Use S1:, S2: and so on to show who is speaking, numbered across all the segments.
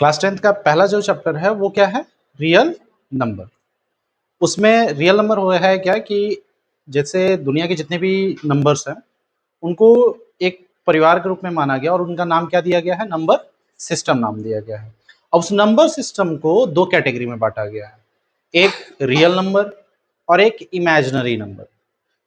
S1: Class 10th का पहला जो चैप्टर है वो क्या है, रियल नंबर। उसमें रियल नंबर हो है क्या कि जैसे दुनिया के जितने भी नंबर्स हैं उनको एक परिवार के रूप में माना गया और उनका नाम क्या दिया गया है, नंबर सिस्टम नाम दिया गया है। अब उस नंबर सिस्टम को दो कैटेगरी में बांटा गया है, एक रियल नंबर और एक इमेजिनरी नंबर।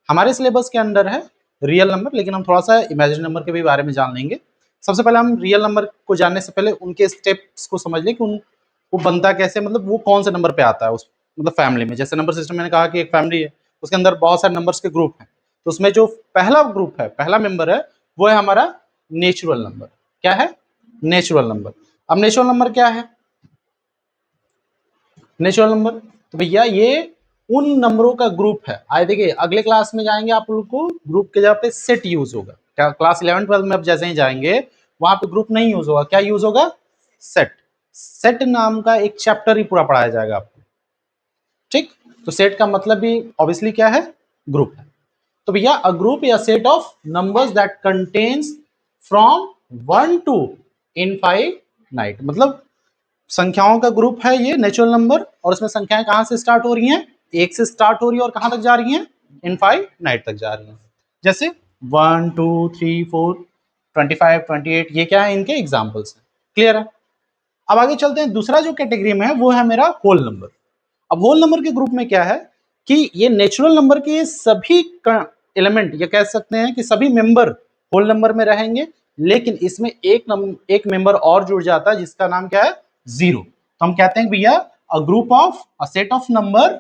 S1: हमारे सिलेबस के अंडर है रियल नंबर, लेकिन हम थोड़ा सा इमेजिनरी नंबर के भी बारे में जान लेंगे। सबसे पहले हम रियल नंबर को जानने से पहले उनके स्टेप्स को समझ लें कि वो बनता कैसे, मतलब वो कौन से नंबर पे आता है उस मतलब फैमिली में। जैसे नंबर सिस्टम मैंने कहा कि एक फैमिली है, उसके अंदर बहुत सारे नंबर्स के ग्रुप हैं, तो उसमें जो पहला ग्रुप है, पहला मेंबर है, वो है हमारा नेचुरल नंबर। क्या है, नेचुरल नंबर। अब नेचुरल नंबर क्या है, नेचुरल नंबर तो भैया ये उन नंबरों का ग्रुप है। आए देखिए अगले क्लास में जाएंगे आप लोग को ग्रुप के जगह पे सेट यूज होगा। क्या क्लास 11 12 में अब जैसे ही जाएंगे वहां पे ग्रुप नहीं यूज होगा, क्या यूज होगा, सेट। सेट नाम का एक चैप्टर ही पूरा पढ़ाया जाएगा आपको, ठीक। तो सेट का मतलब भी ऑब्वियसली क्या है, ग्रुप है। तो भैया अ ग्रुप या set of numbers that contains from 1 to infinite, मतलब संख्याओं का ग्रुप है ये नेचुरल नंबर, और उसमें संख्याएं कहां से स्टार्ट हो रही हैं, एक से स्टार्ट हो रही है और कहां तक जा रही हैं, इनफाइनाइट तक जा रही हैं। जैसे 1 2 3 4 25 28, ये क्या है, इनके एग्जाम्पल्स हैं। क्लियर है। अब आगे चलते हैं, दूसरा जो कैटेगरी में है वो है मेरा होल नंबर। अब होल नंबर के ग्रुप में क्या है कि ये नेचुरल नंबर के सभी एलिमेंट, ये कह सकते हैं कि सभी मेंबर होल नंबर में रहेंगे, लेकिन इसमें एक मेंबर और जुड़ जाता है जिसका नाम क्या है, जीरो। तो हम कहते हैं भैया a group of a set of number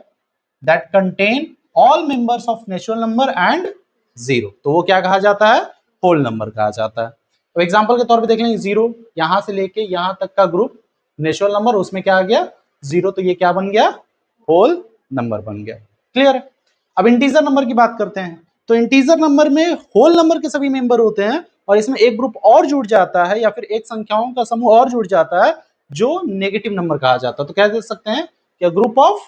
S1: that contain all members of natural number and zero, तो वो क्या कहा जाता है, होल नंबर कहा जाता है। तो एग्जांपल के तौर पे देख लेंगे, जीरो यहां से लेके यहां तक का ग्रुप नेचुरल नंबर, उसमें क्या आ गया, जीरो, तो ये क्या बन गया, होल नंबर बन गया। क्लियर है। अब इंटीजर नंबर की बात करते हैं, तो इंटीजर नंबर में होल नंबर के सभी मेंबर होते हैं और इसमें एक ग्रुप और जुड़ जाता है या फिर एक संख्याओं का समूह और जुड़ जाता है जो नेगेटिव नंबर कहा जाता है। तो क्या कह सकते हैं कि ग्रुप ऑफ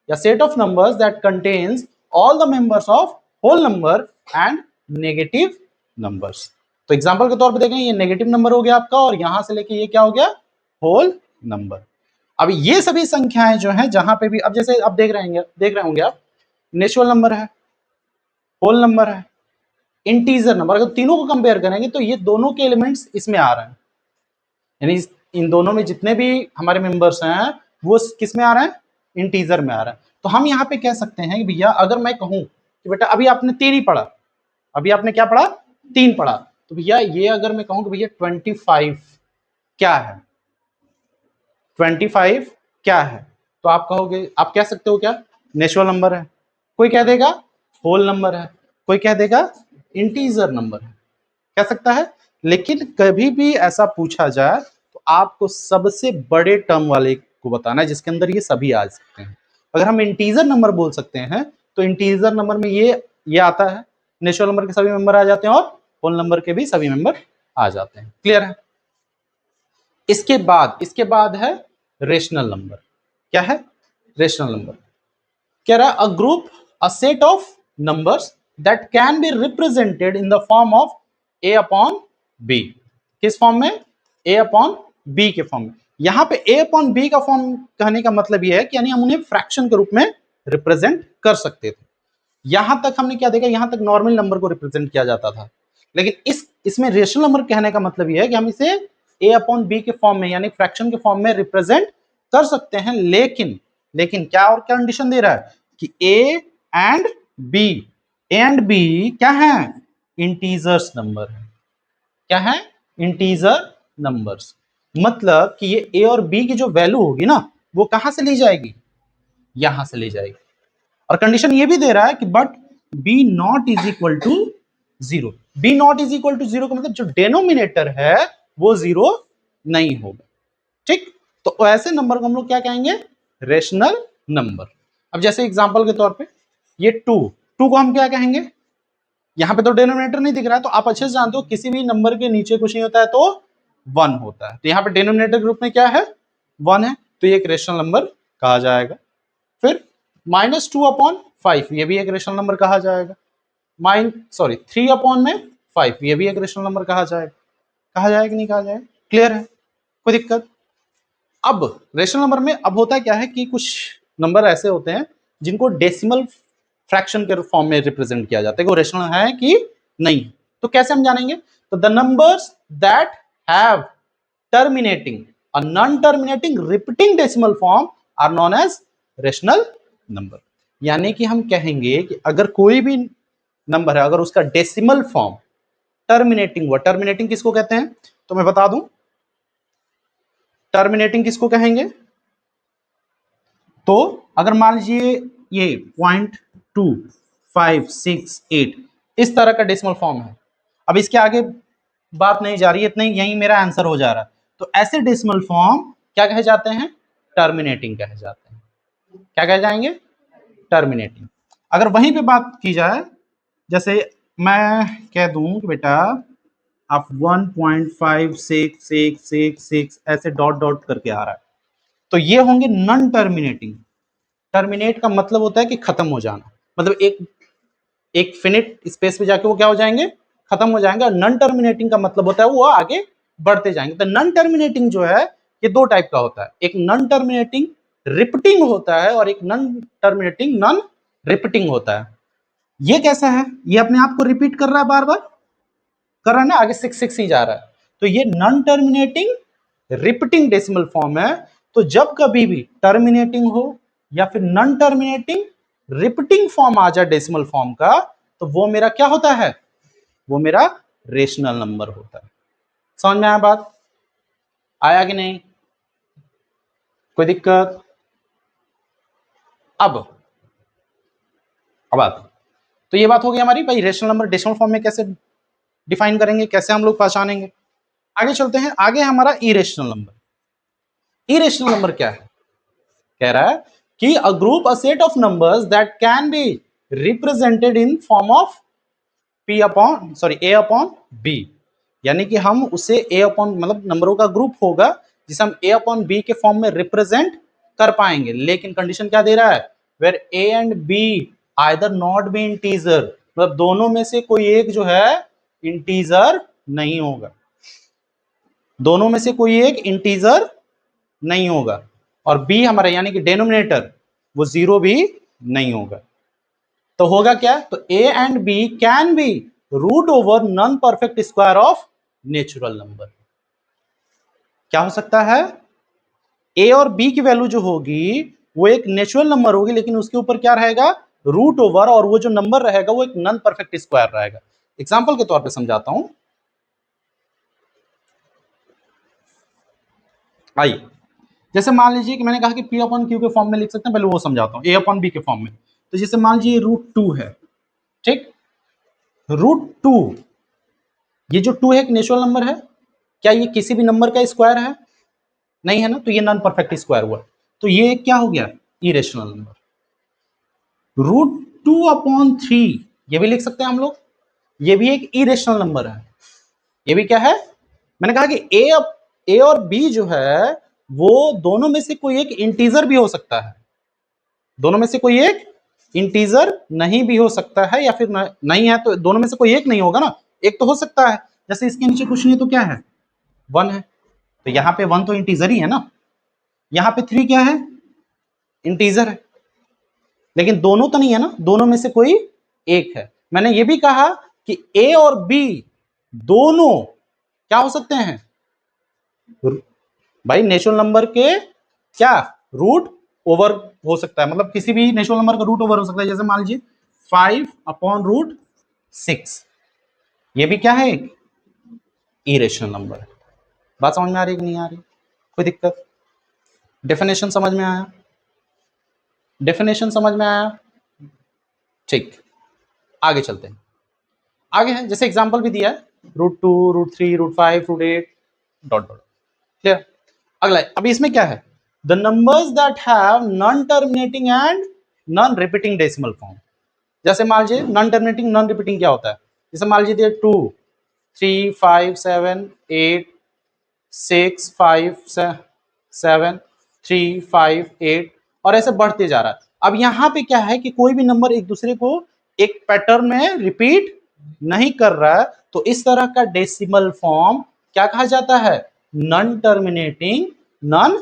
S1: या set of numbers that contains all the members of whole number and negative numbers. तो एग्जांपल के तौर पे देखें, ये नेगेटिव नंबर हो गया आपका और यहां से लेके ये क्या हो गया, होल नंबर। अब ये सभी संख्याएं जो हैं जहां पे भी, अब जैसे आप देख रहे होंगे आप, नेचुरल नंबर है, होल नंबर है, इंटीजर नंबर, अगर तीनों को कंपेयर करेंगे तो ये दोनों के एलिमेंट्स इसमें आ रहे हैं, यानी इन दोनों में जितने भी हमारे मेंबर्स हैं वो किस में आ रहे हैं, इंटीजर में आ रहा है। तो हम यहाँ पे कह सकते हैं कि भैया अगर मैं कहूं कि बेटा अभी आपने तीन ही पढ़ा, अभी आपने क्या पढ़ा, तीन पढ़ा, तो भैया ये अगर मैं कहूं कि भैया 25 क्या है, 25 क्या है, तो आप कहोगे, आप कह सकते हो क्या, नेचुरल नंबर है, कोई कह देगा होल नंबर है, कोई कह देगा इंटीजर नंबर है, कह सकता है। लेकिन कभी भी ऐसा पूछा जाए तो आपको सबसे बड़े टर्म वाले को बताना है जिसके अंदर ये सभी आ सकते हैं। अगर हम इंटीजर नंबर बोल सकते हैं तो इंटीजर नंबर में ये आता है, नेचुरल नंबर के सभी मेंबर आ जाते हैं और होल नंबर के भी सभी मेंबर आ जाते हैं। क्लियर है। इसके बाद है रेशनल नंबर। क्या है, रेशनल नंबर कह रहा है a group a set of numbers that can be represented in the form of A upon B. किस फॉर्म में, ए अपॉन बी के फॉर्म में। यहां पे ए अपॉन बी का फॉर्म कहने का मतलब यह है कि यानी हम उन्हें फ्रैक्शन के रूप में रिप्रेजेंट कर सकते थे। यहां तक हमने क्या देखा, यहां तक नॉर्मल नंबर को रिप्रेजेंट किया जाता था, लेकिन इसमें रेशनल नंबर कहने का मतलब यह है कि हम इसे ए अपॉन बी के फॉर्म में यानी फ्रैक्शन के फॉर्म में रिप्रेजेंट कर सकते हैं, लेकिन क्या और क्या कंडीशन दे रहा है कि A and B, A and B क्या है, इंटीजर्स नंबर है। क्या है, इंटीजर नंबर्स। मतलब कि ये ए और बी की जो वैल्यू होगी ना वो कहां से ली जाएगी, यहां से ली जाएगी। और कंडीशन ये भी दे रहा है कि but B not is equal to zero. B not is equal to zero का मतलब जो डेनोमिनेटर है वो जीरो नहीं होगा, ठीक। तो ऐसे नंबर को हम लोग क्या कहेंगे, रेशनल नंबर। अब जैसे एग्जांपल के तौर पे ये टू को हम क्या कहेंगे, यहां पे तो डिनोमिनेटर नहीं दिख रहा है, तो आप अच्छे से जानते हो किसी भी नंबर के नीचे कुछ नहीं होता है तो वन होता है, तो यहाँ पे डिनोमिनेटर ग्रुप में क्या है, वन है, तो ये एक रेशनल नंबर कहा जाएगा। फिर -2/5 ये भी एक रेशनल नंबर कहा जाएगा। 3/5 ये भी एक रेशनल नंबर कहा जाएगा। कहा जाएगा कि नहीं कहा जाएगा, क्लियर है, कोई दिक्कत। अब रेशनल नंबर में अब होता क्या है कि कुछ नंबर ऐसे होते हैं जिनको डेसिमल फ्रैक्शन के फॉर्म में रिप्रेजेंट किया जाता है कि वो रेशनल है कि नहीं। तो कैसे हम जानेंगे? तो the numbers that have terminating or non terminating repeating decimal form are known as rational number. यानी कि हम कहेंगे कि अगर कोई भी नंबर है, अगर उसका डेसिमल फॉर्म टर्मिनेटिंग हुआ, टर्मिनेटिंग किसको कहते हैं तो मैं बता दूं, टर्मिनेटिंग किसको कहेंगे? तो अगर मान लीजिए ये 0.2568 इस तरह का डेसिमल फॉर्म है, अब इसके आगे बात नहीं जा रही है, इतना ही, यही मेरा आंसर हो जा रहा है। तो ऐसे डेसिमल फॉर्म क्या कहे जाते हैं? टर्मिनेटिंग कहे जाते हैं। क्या कहे जाएंगे? टर्मिनेटिंग। अगर वहीं पे बात की जाए, जैसे मैं कह दूं कि बेटा आप 1.5666 ऐसे डॉट डॉट करके आ रहा है, तो ये होंगे नॉन टर्मिनेटिंग। टर्मिनेट का मतलब होता है कि खत्म हो जाना, मतलब एक फिनिट स्पेस पे जाके वो क्या हो जाएंगे? खत्म हो जाएंगे। और नॉन टर्मिनेटिंग का मतलब होता है वो आगे बढ़ते जाएंगे। तो नॉन टर्मिनेटिंग जो है ये दो टाइप का होता है, एक नॉन टर्मिनेटिंग रिपीटिंग होता है और एक नॉन टर्मिनेटिंग नॉन रिपीटिंग होता है। ये कैसा है? ये अपने आप को रिपीट कर रहा है, बार बार कर रहा है ना, आगे 6 ही जा रहा है। तो ये non terminating repeating decimal form है। तो जब कभी भी टर्मिनेटिंग हो या फिर नॉन टर्मिनेटिंग रिपीटिंग फॉर्म आ जाए डेसिमल फॉर्म का, तो वो मेरा क्या होता है? वो मेरा रेशनल नंबर होता है। समझ में आया बात? आया कि नहीं? कोई दिक्कत? अब बात, तो ये बात हो गई हमारी भाई, रेशनल नंबर डेसिमल फॉर्म में कैसे डिफाइन करेंगे, कैसे हम लोग पहचानेंगे। आगे चलते हैं। आगे हमारा इरेशनल नंबर। इरेशनल नंबर क्या है? कह रहा है कि a group, a set of numbers that can be represented in form of A upon B. यानी कि हम उसे ए अपॉन, मतलब नंबरों का ग्रुप होगा जिसे हम ए अपॉन बी के फॉर्म में रिप्रेजेंट कर पाएंगे। लेकिन कंडीशन क्या दे रहा है? Where A and B either not be integer, मतलब दोनों में से कोई एक जो है इंटीजर नहीं होगा, दोनों में से कोई एक इंटीजर नहीं होगा। और बी हमारा यानी कि डेनोमिनेटर वो जीरो भी नहीं होगा। तो होगा क्या? तो A and B can be root over non perfect square of natural number. क्या हो सकता है? ए और बी की वैल्यू जो होगी वो एक नेचुरल नंबर होगी, लेकिन उसके ऊपर क्या रहेगा? रूट ओवर, और वो जो नंबर रहेगा वो एक नॉन परफेक्ट स्क्वायर रहेगा। एग्जाम्पल के तौर पे समझाता हूं, आइए। जैसे मान लीजिए कि मैंने कहा कि पी अपॉन क्यू के फॉर्म में लिख सकते हैं, पहले वो समझाता हूं, ए अपॉन बी के फॉर्म में। तो जैसे मान लीजिए √2 है, ठीक। √2, ये जो 2 है एक नेचुरल नंबर है, क्या ये किसी भी नंबर का स्क्वायर है? नहीं है ना, तो ये नॉन परफेक्ट स्क्वायर हुआ। तो ये क्या हो गया? Irrational number. √2/3 ये भी लिख सकते हैं हम लोग, ये भी एक इरेशनल नंबर है। ये भी क्या है? मैंने कहा कि ए और बी जो है वो दोनों में से कोई एक इंटीजर भी हो सकता है, दोनों में से कोई एक इंटीजर नहीं भी हो सकता है, या फिर नहीं है तो दोनों में से कोई एक नहीं होगा ना, एक तो हो सकता है। जैसे इसके नीचे कुछ नहीं तो क्या है? 1 है, तो यहाँ पे 1 तो इंटीजर ही है ना, यहाँ पे 3 क्या है? इंटीजर है। लेकिन दोनों तो नहीं है ना, दोनों में से कोई एक है। मैंने ये भी कहा कि ए और बी दोनों क्या हो सकते हैं? भाई नेचुरल नंबर के क्या रूट ओवर हो सकता है, मतलब किसी भी नेचुरल नंबर का रूट ओवर हो सकता है। जैसे मान लीजिए 5/√6, ये भी क्या है? एक इरेशनल नंबर है। बात समझ में आ रही है कि नहीं आ रही? कोई दिक्कत? डेफिनेशन समझ में आया? डेफिनेशन समझ में आया? ठीक, आगे चलते हैं। आगे है जैसे एग्जांपल भी दिया है, √2, √3, √5, √8 डॉट डॉट। क्लियर? अगला अभी इसमें क्या है? The numbers that have non terminating and non repeating decimal form. जैसे मान लीजिए नॉन टर्मिनेटिंग नॉन रिपीटिंग क्या होता है? जैसे मान लीजिए 2, 3, 5, 7, 8, 6, 5, 7, 3, 5, 8 और ऐसे बढ़ते जा रहा है। अब यहाँ पे क्या है कि कोई भी नंबर एक दूसरे को एक पैटर्न में रिपीट नहीं कर रहा है, तो इस तरह का डेसिमल फॉर्म क्या कहा जाता है? Non terminating non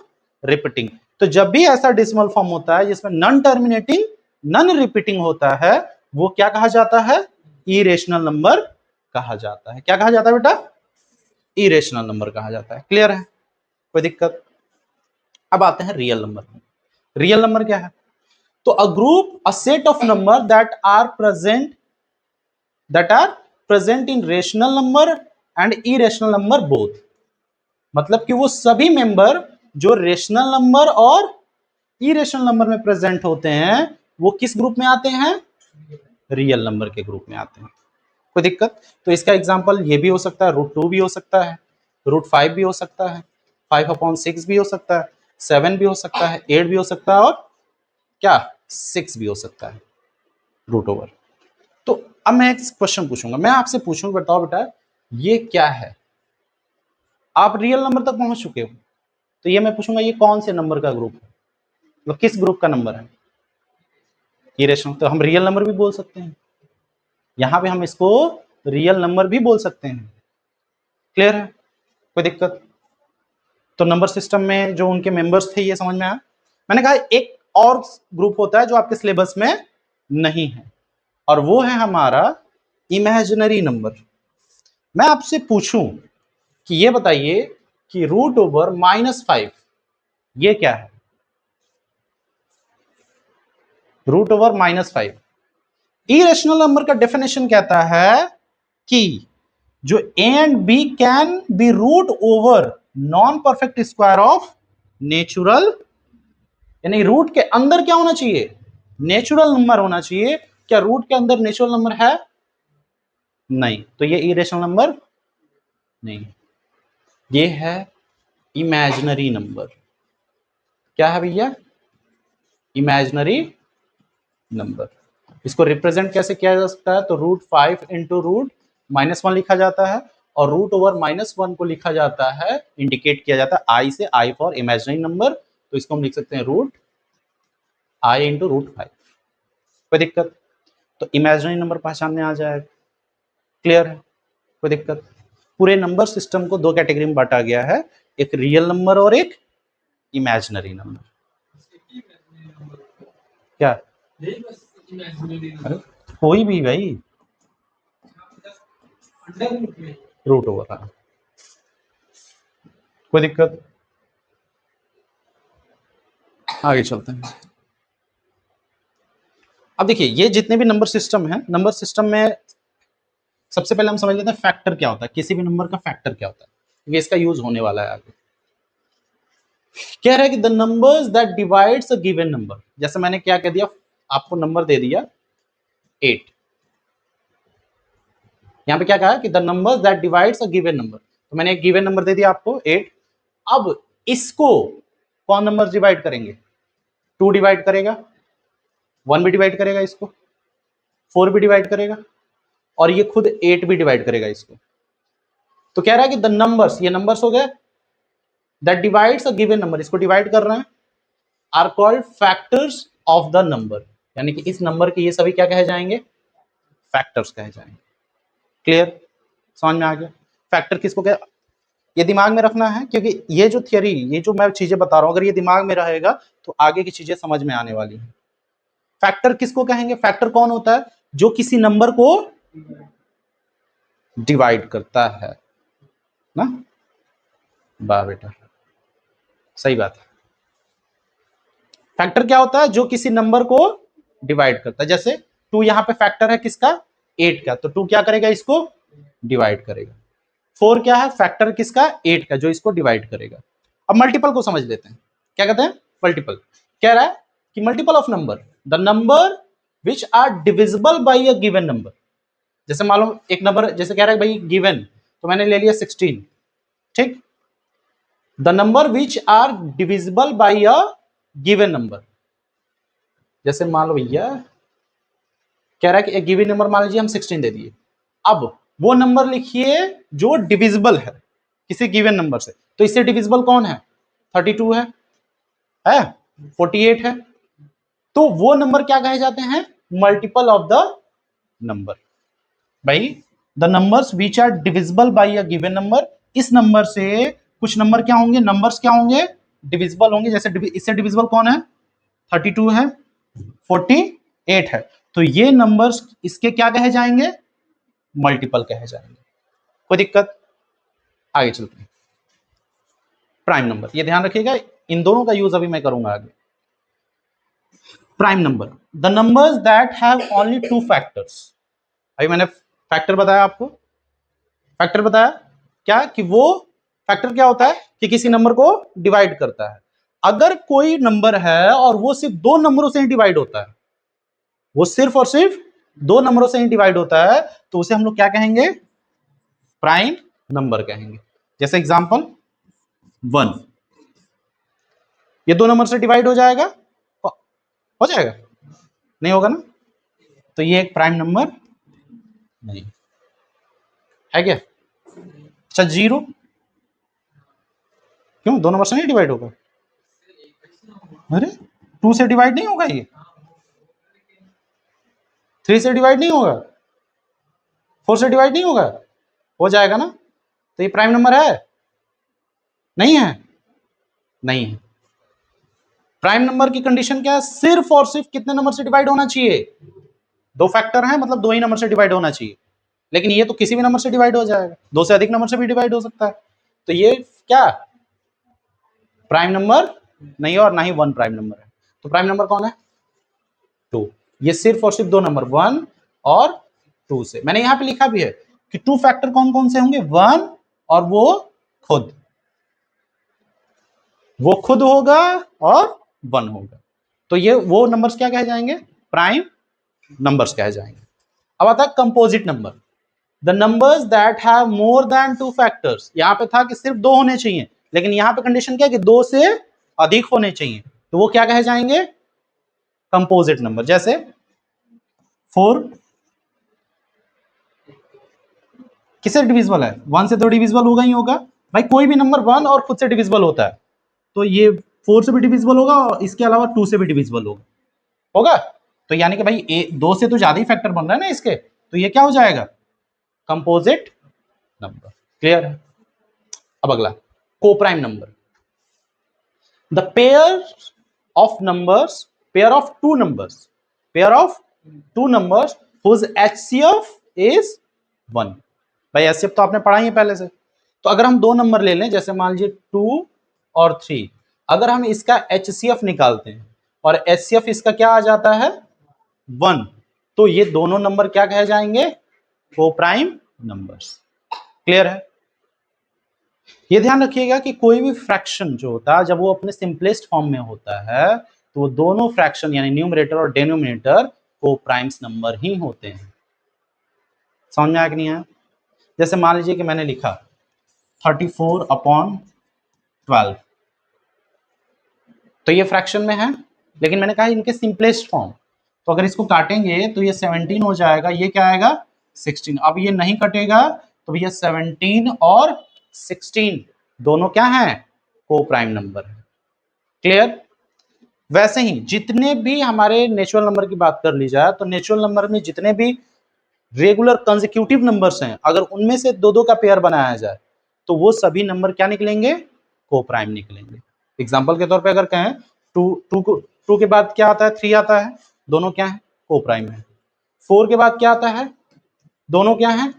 S1: repeating. तो जब भी ऐसा डेसिमल फॉर्म होता है जिसमें नॉन टर्मिनेटिंग नॉन रिपीटिंग होता है, वो क्या कहा जाता है? इरेशनल नंबर कहा जाता है। क्या कहा जाता है बेटा? इरेशनल नंबर कहा जाता है। क्लियर है? कोई दिक्कत? अब आते हैं रियल नंबर। रियल नंबर क्या है? तो a group, a set of number that are present in rational number and irrational number both. मतलब कि वो सभी मेंबर जो रेशनल नंबर और इरेशनल नंबर में प्रेजेंट होते हैं, वो किस ग्रुप में आते हैं? रियल नंबर के ग्रुप में आते हैं। कोई दिक्कत? तो इसका एग्जांपल ये भी हो सकता है, √2 भी हो सकता है, √5 भी हो सकता है, 5/6 भी हो सकता है, 7 भी हो सकता है, 8 भी हो सकता है, और क्या 6 भी हो सकता है, √ओवर। तो अब मैं एक क्वेश्चन पूछूंगा, मैं आपसे पूछूंगा, बताओ बेटा ये क्या है? आप रियल नंबर तक पहुंच चुके हो, तो ये मैं पूछूंगा ये कौन से नंबर का ग्रुप है, मतलब किस ग्रुप का नंबर है? इरेशनल। तो हम रियल नंबर भी बोल सकते हैं, यहां पे हम इसको रियल नंबर भी बोल सकते हैं। क्लियर है? कोई दिक्कत? तो नंबर सिस्टम में जो उनके मेंबर्स थे, ये समझ में आया। मैंने कहा एक और ग्रुप होता है जो आपके सिलेबस में नहीं है, और वो है हमारा इमेजिनरी नंबर। मैं आपसे पूछूं कि ये बताइए कि √5 ये क्या है? √5 इरेशनल नंबर का डेफिनेशन कहता है कि जो A and B can be root over non perfect square of natural, यानी रूट के अंदर क्या होना चाहिए? नेचुरल नंबर होना चाहिए। क्या रूट के अंदर नेचुरल नंबर है? नहीं, तो ये इरेशनल नंबर नहीं, ये है इमेजिनरी नंबर। क्या है भैया? Imaginary number. इसको रिप्रेजेंट कैसे किया जा सकता है? तो √5 इंटू √-1 लिखा जाता है, और √/-1 को लिखा जाता है, इंडिकेट किया जाता है आई से, आई फॉर इमेजिनरी नंबर। तो इसको हम लिख सकते हैं √i इंटू √5। कोई दिक्कत? तो इमेजिनरी नंबर पहचानने आ जाएगा। क्लियर है? कोई दिक्कत? पूरे नंबर सिस्टम को दो कैटेगरी में बांटा गया है, एक रियल नंबर और एक इमेजिनरी नंबर। क्या? अरे कोई भी भाई, √ओवर। हाँ, कोई दिक्कत? आगे चलते हैं। अब देखिए ये जितने भी नंबर सिस्टम है, नंबर सिस्टम में सबसे पहले हम समझ लेते हैं फैक्टर क्या होता है, किसी भी नंबर का फैक्टर क्या होता है, क्योंकि इसका यूज होने वाला है आगे। कह रहा है कि the numbers that divides a given number, जैसे मैंने क्या कह दिया, आपको नंबर दे दिया 8, यहां पे क्या कहा कि the numbers that divides a given number, तो मैंने एक गिवन नंबर दे दिया आपको 8। अब इसको कौन नंबर डिवाइड करेंगे? 2 डिवाइड करेगा, 1 भी डिवाइड करेगा इसको, 4 भी डिवाइड करेगा, और ये खुद 8 भी डिवाइड करेगा इसको। तो कह रहा है कि द नंबर्स, ये नंबर्स हो गए, that divides a given number, इसको डिवाइड कर रहे हैं, are called factors of the number, यानी कि इस नंबर के ये सभी क्या कहे जाएंगे? फैक्टर्स कहे जाएंगे। क्लियर? समझ में आ गया? फैक्टर किसको कहे? ये दिमाग में रखना है, क्योंकि ये जो थियरी, ये जो मैं चीजें बता रहा हूं, अगर ये दिमाग में रहेगा तो आगे की चीजें समझ में आने वाली है। फैक्टर किसको कहेंगे? फैक्टर कौन होता है? जो किसी नंबर को डिवाइड करता है ना। वाह बेटा, सही बात है। फैक्टर क्या होता है? जो किसी नंबर को डिवाइड करता है। जैसे 2 यहां पे फैक्टर है किसका? 8 का, तो 2 क्या करेगा? इसको डिवाइड करेगा। 4 क्या है? फैक्टर किसका? 8 का, जो इसको डिवाइड करेगा। अब मल्टीपल को समझ लेते हैं। क्या कहते हैं? मल्टीपल। कह रहा है कि multiple of number, the number which are divisible by a given number. जैसे मान लो एक नंबर, जैसे कह रहा है भाई गिवन, तो मैंने ले लिया 16, ठीक। The number which are divisible by a given number, जैसे मान लो भैया कह रहा है कि एक गिवन नंबर मान लीजिए हम 16 दे दिए, अब वो नंबर लिखिए जो डिविजिबल है किसी गिवन नंबर से। तो इससे डिविजिबल कौन है? 32 है 48 है। तो वो नंबर क्या कहे जाते हैं? Multiple of the number. भाई the numbers which are divisible by a given number, इस नंबर से कुछ नंबर क्या होंगे? नंबर्स क्या होंगे? डिविजिबल होंगे, जैसे इससे डिविजिबल कौन है, 32 है, 48 है, तो ये नंबर्स इसके क्या कहे जाएंगे, मल्टीपल कहे जाएंगे। कोई दिक्कत? आगे चलते हैं। प्राइम नंबर, ये ध्यान रखिएगा, इन दोनों का यूज अभी मैं करूंगा आगे। Prime number, the numbers that have only two factors. अभी मैंने फैक्टर बताया आपको, फैक्टर बताया क्या, कि वो फैक्टर क्या होता है कि किसी नंबर को डिवाइड करता है। अगर कोई नंबर है और वो सिर्फ दो नंबरों से ही डिवाइड होता है, वो सिर्फ और सिर्फ दो नंबरों से ही डिवाइड होता है, तो उसे हम लोग क्या कहेंगे, प्राइम नंबर कहेंगे। जैसे एग्जांपल 1, ये दो नंबर से डिवाइड हो जाएगा, हो जाएगा, नहीं होगा ना, तो ये एक प्राइम नंबर नहीं है क्या। अच्छा 0, क्यों, दो नंबर से नहीं डिवाइड होगा, अरे 2 से डिवाइड नहीं होगा, ये 3 से डिवाइड नहीं होगा, 4 से डिवाइड नहीं होगा, हो जाएगा ना, तो ये प्राइम नंबर है, नहीं है, नहीं है। प्राइम नंबर की कंडीशन क्या है, सिर्फ और सिर्फ कितने नंबर से डिवाइड होना चाहिए, दो फैक्टर हैं मतलब दो ही नंबर से डिवाइड होना चाहिए, लेकिन ये तो किसी भी नंबर से डिवाइड हो जाएगा, दो से अधिक नंबर से भी डिवाइड हो सकता है, तो ये क्या प्राइम नंबर नहीं है, और ना ही वन प्राइम नंबर है। तो प्राइम नंबर कौन है, 2। ये सिर्फ और सिर्फ दो नंबर 1 और 2 से, मैंने यहां पे लिखा भी है कि टू फैक्टर कौन कौन से होंगे, 1 और खुद वो खुद होगा और 1 होगा, तो ये वो नंबर्स क्या कहे जाएंगे, प्राइम नंबर्स कहे जाएंगे। अब आता है composite number, the numbers that have more than two factors. यहां पे था कि सिर्फ दो होने चाहिए, लेकिन यहां पे कंडीशन क्या है कि दो से अधिक होने चाहिए, तो वो क्या कहे जाएंगे, कंपोजिट नंबर। जैसे 4 किससे डिविजिबल है, 1 से तो डिविजिबल होगा ही होगा भाई, कोई भी नंबर 1 और खुद से डिविजिबल होता है, तो ये 4 से भी डिविजिबल होगा और इसके अलावा 2 से भी डिविजिबल होगा, होगा, तो यानी कि भाई दो से तो ज्यादा ही फैक्टर बन रहा है ना इसके, तो ये क्या हो जाएगा, कंपोजिट नंबर। क्लियर है? अब अगला coprime number, the pair of numbers, pair of two numbers, pair of two numbers whose HCF is 1। भाई HCF तो आपने पढ़ा ही है पहले से, तो अगर हम दो नंबर ले लें, जैसे मान लीजिए 2 और 3, अगर हम इसका HCF निकालते हैं और HCF इसका क्या आ जाता है 1, तो ये दोनों नंबर क्या कहे जाएंगे, कोप्राइम नंबर्स। क्लियर है? ये ध्यान रखिएगा कि कोई भी फ्रैक्शन जो होता है जब वो अपने सिंपलेस्ट फॉर्म में होता है, तो वो दोनों फ्रैक्शन यानी न्यूमरेटर और डिनोमिनेटर कोप्राइम्स नंबर ही होते हैं। समझ में आया कि नहीं आया? जैसे मान लीजिए कि मैंने लिखा 34/12, तो ये फ्रैक्शन में है, लेकिन मैंने कहा इनके सिंपलेस्ट फॉर्म, तो अगर इसको काटेंगे तो ये 17 हो जाएगा, ये क्या आएगा 16। अब ये नहीं कटेगा, तो भैया 17 और 16 दोनों क्या हैं, कोप्राइम नंबर है। क्लियर? वैसे ही जितने भी हमारे नेचुरल नंबर की बात कर ली जाए, तो नेचुरल नंबर में जितने भी रेगुलर कंसेक्यूटिव नंबर्स हैं, अगर उनमें से दो दो का पेयर बनाया जाए, तो वो सभी नंबर क्या निकलेंगे, कोप्राइम निकलेंगे। एग्जाम्पल के तौर पे अगर कहें, टू के बाद क्या आता है, 3 आता है, दोनों क्या है, कोप्राइम है। 4 के बाद क्या आता है, दोनों क्या है,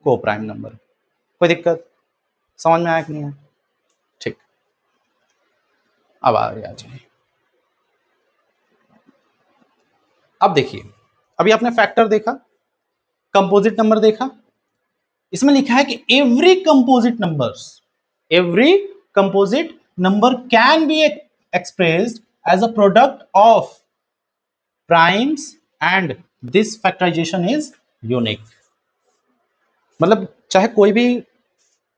S1: कोप्राइम नंबर। कोई दिक्कत? समझ में आया कि नहीं है? ठीक, अब आगे आ जाइए। अब देखिए, अभी आपने फैक्टर देखा, कंपोजिट नंबर देखा, इसमें लिखा है कि every composite number can be expressed as a product of primes and this factorisation is unique. मतलब चाहे कोई भी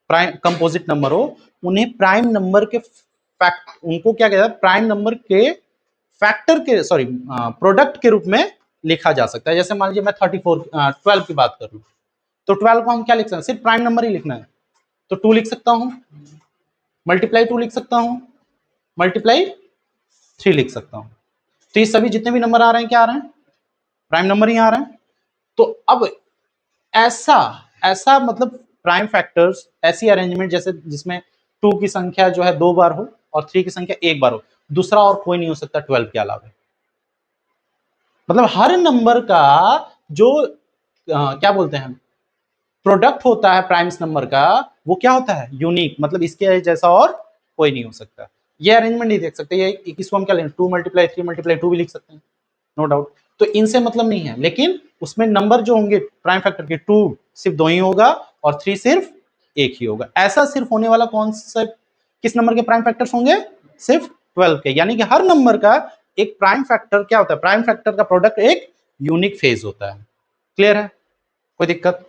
S1: प्राइम कंपोजिट नंबर हो, उन्हें प्राइम नंबर के फैक्ट, उनको क्या कहता है, प्राइम नंबर के फैक्टर के, सॉरी प्रोडक्ट के रूप में लिखा जा सकता है। जैसे मान लीजिए मैं 12 की बात करूं, तो 12 को हम क्या लिख सकते हैं, सिर्फ प्राइम नंबर ही लिखना है, तो 2 लिख सकता हूं, मल्टीप्लाई 2 लिख सकता हूं, मल्टीप्लाई 3 लिख सकता हूं, तो ये सभी जितने भी नंबर आ रहे हैं क्या आ रहे हैं, प्राइम नंबर ही आ रहे हैं। तो अब ऐसा ऐसा मतलब प्राइम फैक्टर्स, ऐसी अरेंजमेंट जैसे जिसमें 2 की संख्या जो है 2 बार हो, और 3 की संख्या एक बार हो, दूसरा और कोई नहीं हो सकता 12 के अलावा। मतलब हर नंबर का जो क्या बोलते हैं प्रोडक्ट होता है प्राइम्स नंबर का, वो क्या होता है यूनिक, मतलब इसके जैसा और कोई नहीं हो सकता। ये अरेंजमेंट नहीं देख सकते, ये इसको हम क्या लेंगे 2 × 3 × 2 भी लिख सकते हैं, नो डाउट। तो इनसे मतलब नहीं है, लेकिन उसमें नंबर जो होंगे प्राइम फैक्टर के 2 सिर्फ 2 ही होगा और 3 सिर्फ एक ही होगा। ऐसा सिर्फ होने वाला कौन सा किस नंबर के प्राइम फैक्टर्स होंगे, सिर्फ 12 के। यानी कि हर नंबर का एक प्राइम फैक्टर क्या होता है, प्राइम फैक्टर का प्रोडक्ट एक यूनिक फेज होता है। क्लियर है, कोई दिक्कत?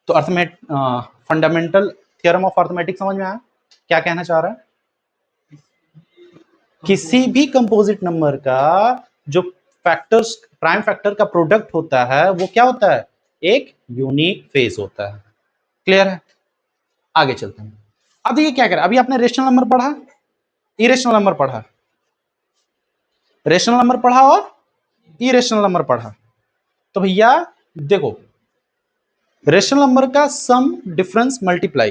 S1: तो अर्थमेट फंडामेंटल थ्योरम ऑफ अर्थमेटिक समझ में आया क्या कहना चाह रहा है? किसी भी कंपोजिट नंबर का जो फैक्टर्स प्राइम फैक्टर का प्रोडक्ट होता है वो क्या होता है, एक यूनिक फेज होता है। क्लियर है, आगे चलते हैं। अब ये क्या करें, अभी आपने रेशनल नंबर पढ़ा, इरेशनल नंबर पढ़ा, रेशनल नंबर पढ़ा और इरेशनल नंबर पढ़ा। तो भैया देखो, रेशनल नंबर का sum difference multiply,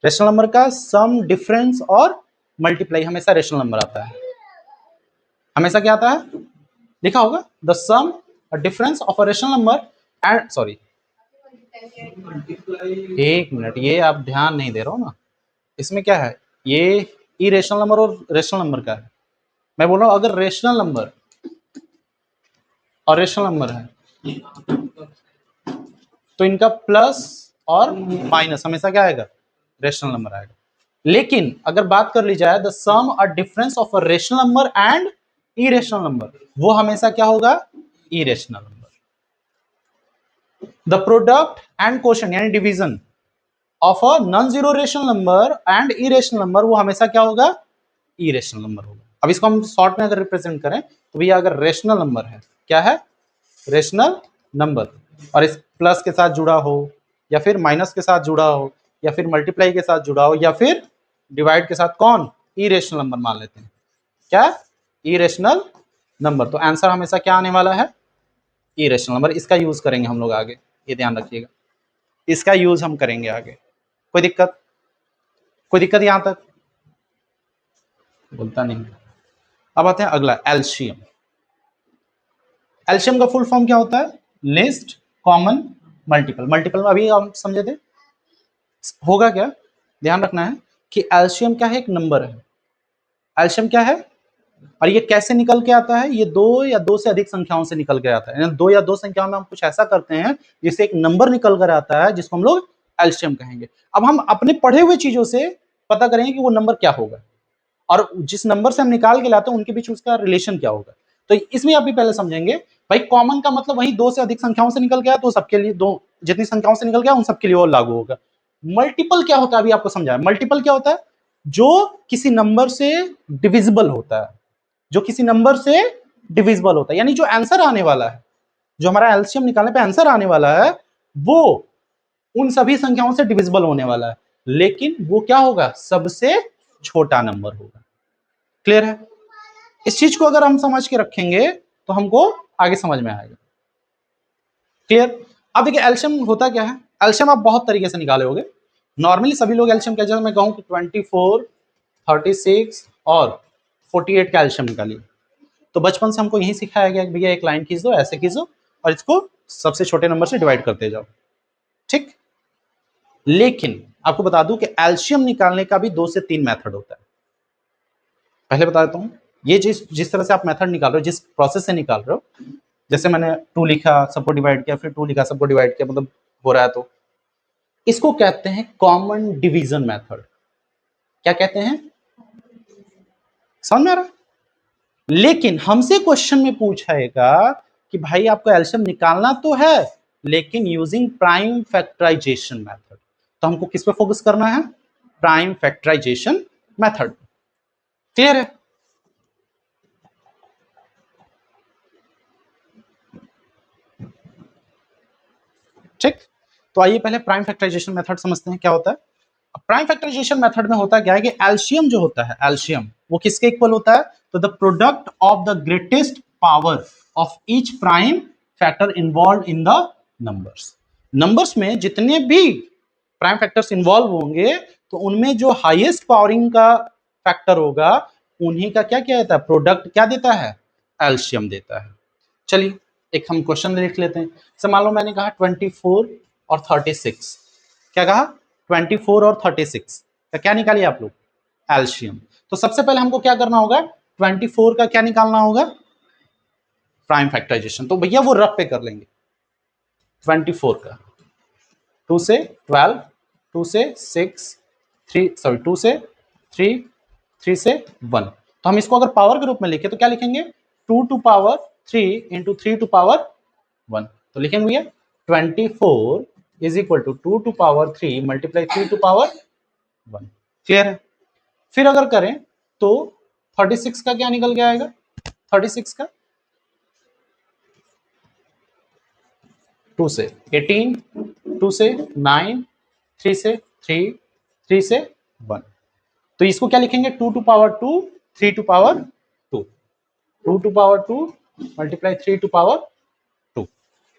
S1: rational number का सम डिफरेंस और मल्टीप्लाई हमेशा रेशनल नंबर आता है। हमेशा क्या आता है, लिखा होगा the sum difference of a rational number and sorry, एक मिनट, ये आप ध्यान नहीं दे रहे हो ना, इसमें क्या है, ये इरेशनल नंबर और रेशनल नंबर का है। मैं बोल रहा हूं अगर रेशनल नंबर और रेशनल नंबर है तो इनका प्लस और माइनस हमेशा क्या आएगा, रेशनल नंबर आएगा। लेकिन अगर बात कर ली जाए the sum or difference of a rational number and irrational number, वो हमेशा क्या होगा, irrational number. The product and quotient यानी division of a non zero rational number and irrational number, वो हमेशा क्या होगा, इरेशनल नंबर होगा। अब इसको हम शॉर्ट में अगर रिप्रेजेंट करें तो भैया अगर रेशनल नंबर है, क्या है, रेशनल नंबर, और इस प्लस के साथ जुड़ा हो या फिर माइनस के साथ जुड़ा हो या फिर मल्टीप्लाई के साथ जुड़ा हो या फिर डिवाइड के साथ, कौन, इरेशनल नंबर मान लेते हैं, क्या, इरेशनल नंबर। तो आंसर हमेशा क्या आने वाला है, इरेशनल नंबर। इसका यूज करेंगे हम लोग आगे, ये ध्यान रखिएगा, इसका यूज हम करेंगे आगे। कोई दिक्कत, कोई दिक्कत यहां तक, बोलता नहीं। अब आते हैं अगला, एलसीएम। एलसीएम का फुल फॉर्म क्या होता है, लिस्ट कॉमन मल्टीपल। मल्टीपल में अभी हम समझे थे, होगा क्या, ध्यान रखना है कि एलसीएम क्या है, एक नंबर है। एलसीएम क्या है और ये कैसे निकल के आता है, ये दो या दो से अधिक संख्याओं से निकल के आता है। दो या दो संख्याओं में हम कुछ ऐसा करते हैं जिससे एक नंबर निकल कर आता है जिसको हम लोग एलसीएम कहेंगे। अब हम अपने पढ़े हुए चीजों से पता करेंगे कि वो नंबर क्या होगा और जिस नंबर से हम निकाल के लाते हैं उनके बीच उसका रिलेशन क्या होगा। तो इसमें आप भी पहले समझेंगे भाई, कॉमन का मतलब वही दो से अधिक संख्याओं से निकल गया तो सबके लिए, दो जितनी संख्याओं से निकल गया उन सबके लिए वो लागू होगा। मल्टीपल क्या होता है अभी आपको समझाया, मल्टीपल क्या होता है, जो किसी नंबर से डिविजिबल होता है, जो किसी नंबर से डिविजिबल होता है, यानी जो आंसर आने वाला है, जो हमारा एलसीएम निकालने पे आंसर आने वाला है वो उन सभी संख्याओं से डिविजिबल होने वाला है, लेकिन वो क्या होगा, सबसे छोटा नंबर होगा। क्लियर है, इस चीज को अगर हम समझ के रखेंगे तो हमको आगे समझ में आएगा। क्लियर। अब देखिए एलसीएम होता क्या है, एलसीएम आप बहुत तरीके से निकाले होंगे। नॉर्मली सभी लोग एलसीएम क्या, मैं कहूं कि 24, 36 और 48 का एलसीएम निकालिए। तो बचपन से हमको यही सिखाया गया कि भैया एक लाइन खींच दो, ऐसे खींचो और इसको सबसे छोटे नंबर से डिवाइड करते जाओ, ठीक। लेकिन आपको बता दूं कि एलसीएम निकालने का भी 2 से 3 मेथड होता है। पहले बता देता हूं, ये जिस तरह से आप मेथड निकाल रहे हो, जिस प्रोसेस से निकाल रहे हो, जैसे मैंने 2 लिखा सबको डिवाइड किया, फिर 2 लिखा सबको डिवाइड किया, मतलब हो रहा है, तो इसको कहते हैं कॉमन डिवीजन मेथड। क्या कहते हैं, समझ में आ रहा? लेकिन हमसे क्वेश्चन में पूछाएगा कि भाई आपको एलसीएम निकालना तो है लेकिन यूजिंग प्राइम फैक्टराइजेशन मेथड, तो हमको किस पे फोकस करना है, प्राइम फैक्टराइजेशन मेथड। क्लियर है, ठीक। तो आइए पहले प्राइम फैक्टराइजेशन मेथड समझते हैं क्या होता है। प्राइम फैक्टराइजेशन मेथड में होता क्या है कि एलसीएम जो होता है, एलसीएम वो किसके इक्वल होता है, तो the product of the greatest power of each prime factor involve in the numbers. Numbers में जितने भी प्राइम फैक्टर्स इन्वॉल्व होंगे तो उनमें जो हाईएस्ट पावरिंग का फैक्टर होगा उन्हीं का क्या किया जाता है, प्रोडक्ट क्या देता है, एलसीएम देता है। चलिए एक हम क्वेश्चन लिख लेते हैं। सर मान लो मैंने कहा 24 और 36, क्या कहा 24 और 36 का क्या निकालिए आप लोग, एलसीएम। तो सबसे पहले हमको क्या करना होगा, 24 का क्या निकालना होगा, प्राइम फैक्टराइजेशन। तो भैया वो रफ पे कर लेंगे, 24 का 2 से 12, 2 से 6, 2 से 3, 3 से 1। तो हम इसको अगर पावर के रूप में लिखे तो क्या लिखेंगे, 2 to power 3 into 3 to power 1। तो लिखेंगे भैया 24 is equal to 2 to power 3 multiply 3 to power 1। Clear है। फिर अगर करें तो 36 का क्या निकल के आएगा, 36 का 2 से 18, 2 से 9, 3 से 3, 3 से 1। तो इसको क्या लिखेंगे, 2 to power 2, 3 to power 2, 2 to power 2 multiply 3 to power 2।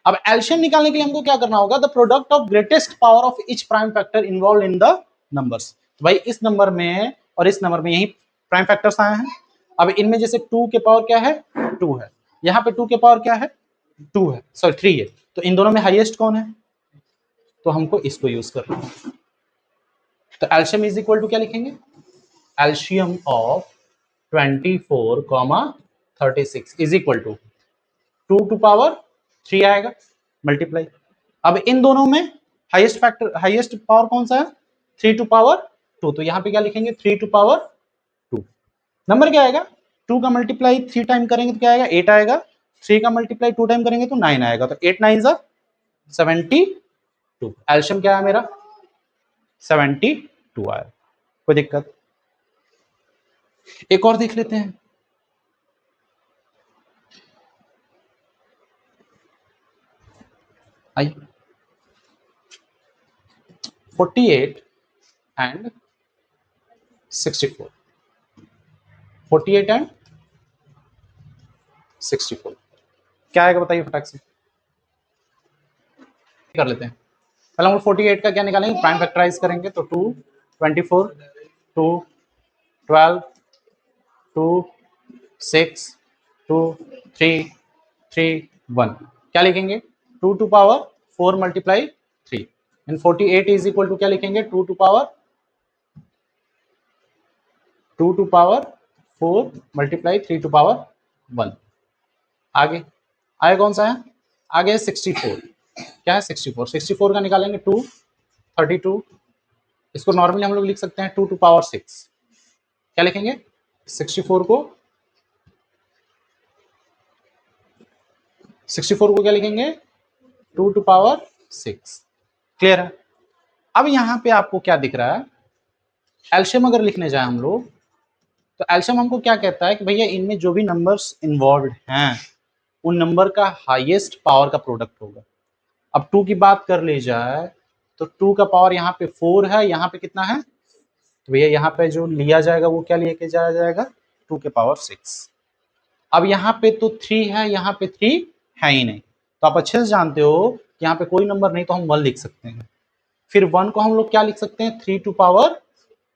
S1: अब एलसीएम निकालने के लिए हमको क्या करना होगा, the product of greatest power of each prime factor involve in the numbers. भाई इस नंबर में और इस नंबर में यही प्राइम फैक्टर्स आए हैं। अब इनमें जैसे 2 के पावर क्या है, 2 है, यहाँ पे 2 के पावर क्या है, 2 है, सॉरी 3 है। तो इन दोनों में हाईएस्ट कौन है, तो हमको इसको यूज करना है। तो एलसीएम इज इक्वल टू क्या लिखेंगे, LCM of 24, 36 is equal to 2 to power 3 आएगा मल्टीप्लाई। अब इन दोनों में हाईएस्ट फैक्टर, हाईएस्ट पावर कौन सा है, 3 टू पावर 2। तो यहाँ पे क्या लिखेंगे, 3 टू पावर 2। नंबर क्या आएगा, 2 का मल्टीप्लाई 3 टाइम करेंगे तो क्या आएगा, 8 आएगा। 3 का मल्टीप्लाई 2 टाइम करेंगे तो 9 आएगा। तो 8 9 जा 72। एल्शियम क्या है मेरा, 72 आया। कोई दिक्कत, एक और देख लेते हैं। आई 48 एंड 64, 48 एंड 64 क्या आएगा बताइए फटाक से, कर लेते हैं। पहले हम 48 का क्या निकालेंगे, प्राइम फैक्टराइज करेंगे तो 2, 24, 2, 12, 2, 6, 2, 3, 3, 1 क्या लिखेंगे, 2 to power 4 multiply 3 and 48 is equal to क्या लिखेंगे, 2 to power 4 multiply 3 to power 1। आगे आगे कौन सा है, आगे 64। क्या है 64, 64 का निकालेंगे 2, 32। इसको नॉर्मली हम लोग लिख सकते हैं 2 टू पावर 6। क्या लिखेंगे 64 को, 64 को क्या लिखेंगे 2 टू पावर 6। क्लियर है। अब यहां पे आपको क्या दिख रहा है, एल्शियम अगर लिखने जाए हम लोग तो एल्शियम हमको क्या कहता है कि भैया इनमें जो भी नंबर्स इन्वॉल्व हैं उन नंबर का हाईएस्ट पावर का प्रोडक्ट होगा। अब 2 की बात कर ली जाए तो 2 का पावर यहाँ पे 4 है, यहाँ पे कितना है, तो भैया यहाँ पे जो लिया जाएगा वो क्या लेके जाया जाएगा, 2 के पावर 6। अब यहाँ पे तो 3 है, यहाँ पे 3 है ही नहीं, तो आप अच्छे से जानते हो कि यहाँ पे कोई नंबर नहीं तो हम 1 लिख सकते हैं। फिर 1 को हम लोग क्या लिख सकते हैं, 3 टू पावर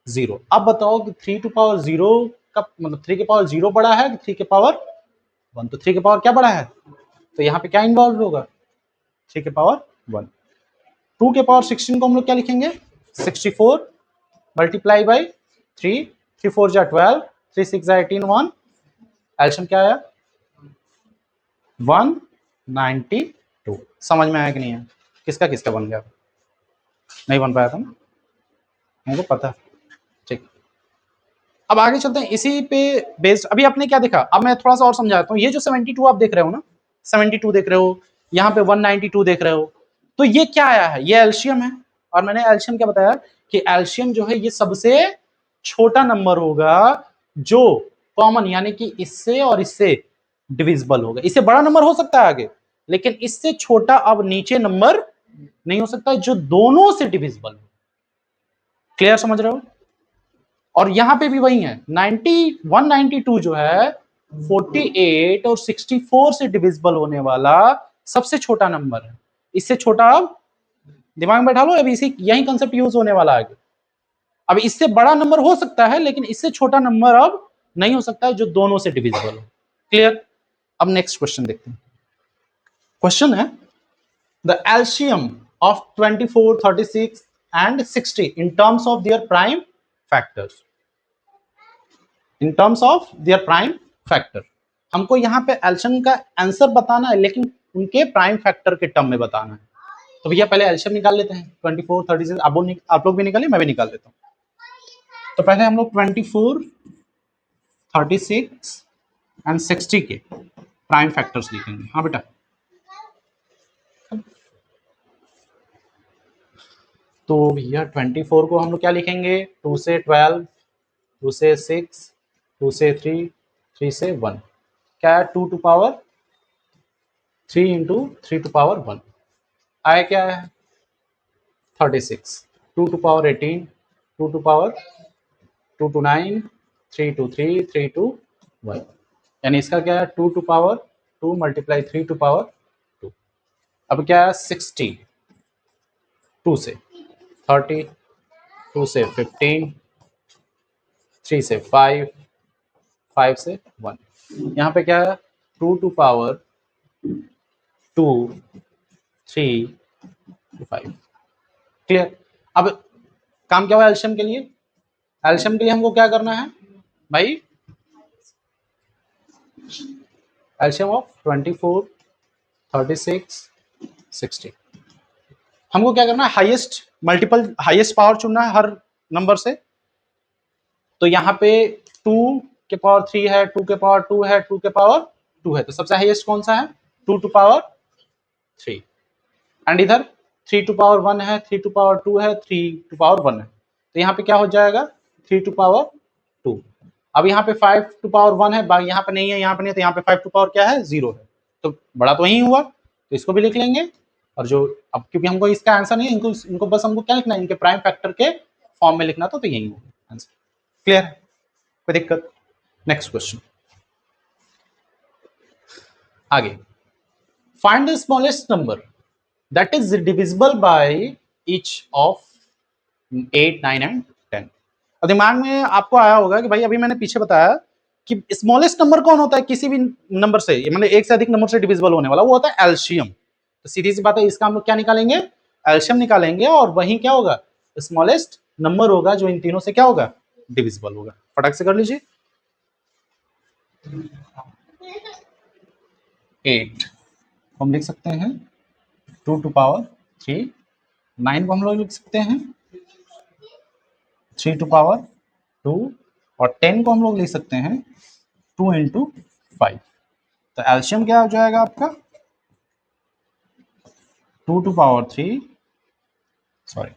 S1: 0। अब बताओ कि 3 टू पावर 0 का मतलब 3 के पावर 0 बड़ा है कि 3 के पावर 1, तो 3 के पावर क्या बड़ा है, तो यहाँ पे क्या इन्वॉल्व होगा, 3 के पावर 1। 2 के पावर 16 को हम लोग क्या लिखेंगे, 64 मल्टीप्लाई बाई 3, 3 4 जा 12, 3 6 जा 18, 1 एल्शियम क्या आया 192। समझ में आया कि नहीं है, किसका किसका बन गया, नहीं बन पाया था ना, हमको पता। ठीक, अब आगे चलते हैं इसी पे बेस्ड। अभी आपने क्या देखा, अब मैं थोड़ा सा और समझाता हूँ। ये जो 72 आप देख रहे हो ना, 72 देख रहे हो, यहाँ पे 192 देख रहे हो, तो ये क्या आया है, ये एल्शियम है। और मैंने एल्शियम क्या बताया कि एल्शियम जो है ये सबसे छोटा नंबर होगा जो कॉमन यानी कि इससे और इससे डिविजिबल होगा। इससे बड़ा नंबर हो सकता है आगे, लेकिन इससे छोटा अब नीचे नंबर नहीं हो सकता जो दोनों से डिविजिबल हो। क्लियर, समझ रहे हो। और यहां पे भी वही है, 192 जो है 48 और 64 से डिविजिबल होने वाला सबसे छोटा नंबर है। इससे छोटा अब दिमाग में बैठा लो, अभी इसी यही कंसेप्ट यूज होने वाला है। अब इससे बड़ा नंबर हो सकता है लेकिन इससे छोटा नंबर अब नहीं हो सकता है जो दोनों से डिविजिबल हो। क्लियर? अब नेक्स्ट क्वेश्चन देखते हैं। क्वेश्चन है the LCM of 24, 36 and 60 in terms of their prime factors. In terms of their prime factor, हमको यहाँ पे एलसीएम का आंसर बताना है लेकिन उनके प्राइम फैक्टर के टर्म में बताना है। तो भैया पहले एलसीएम निकाल लेते हैं। 24, 36 आप लोग भी निकालिए, मैं भी निकाल लेता हूँ। तो पहले हम लोग 24, 36 एंड 60 के प्राइम फैक्टर्स लिखेंगे। हाँ बेटा, तो भैया 24 को हम लोग क्या लिखेंगे? 2 से 12, 2 से 6, 2 से 3, 3 से 1, क्या है? 2 to power 3 into 3 to power 1 आया क्या है? 36, 2 to power 18, 2 to power 2 to 9, 3 to 3, 3 to 1, यानी इसका क्या है? 2 to power 2 multiply 3 to power 2। अब क्या है? 60, 2 से 30, 2 से 15, 3 से 5, 5 से 1, यहाँ पे क्या है? 2 टू पावर 2, 3 टू 5। क्लियर? अब काम क्या हुआ एलसीएम के लिए? एलसीएम के लिए हमको क्या करना है भाई? एलसीएम ऑफ 24, 36, 60, हमको क्या करना है? हाईएस्ट मल्टीपल, हाईएस्ट पावर चुनना है हर नंबर से। तो यहाँ पे 2 के पावर 3 है, 2 के पावर 2 है, 2 के पावर 2 है, तो सबसे हाईएस्ट कौन सा है? 2 टू पावर 3। एंड इधर 3 टू पावर 1 है, 3 टू पावर 2 है, 3 टू पावर 1 है, तो यहाँ पे क्या हो जाएगा? 3 टू पावर 2। अब यहाँ पे 5 टू पावर 1 है, यहाँ पे नहीं है, यहाँ पे नहीं है, तो यहाँ पे 5 टू पावर क्या है? 0 है, तो बड़ा तो यही हुआ, तो इसको भी लिख लेंगे। और जो अब क्योंकि हमको इसका आंसर नहीं है, इनको बस हमको क्या लिखना है? इनके प्राइम फैक्टर के फॉर्म में लिखना, तो यही होगा आंसर। क्लियर? कोई दिक्कत? नेक्स्ट क्वेश्चन आगे। Find the smallest number that is divisible by each of 8, 9 and 10। और दिमाग में आपको आया होगा कि भाई अभी मैंने पीछे बताया कि स्मॉलेस्ट नंबर कौन होता है किसी भी नंबर से, मतलब एक से अधिक नंबर से डिविजिबल होने वाला, वो होता है एलसीएम। तो सीधी सी बात है, इसका हम लोग क्या निकालेंगे? एलसीएम निकालेंगे, और वही क्या होगा? स्मॉलेस्ट नंबर होगा जो इन तीनों से क्या होगा? डिविजिबल होगा। फटाक से कर लीजिए। 8 हम लिख सकते हैं 2 टू पावर 3, 9 को हम लोग लिख सकते हैं 3 टू पावर 2, और 10 को हम लोग लिख सकते हैं 2 इंटू 5। तो एल्शियम क्या हो जाएगा आपका? 2 to power 3, sorry,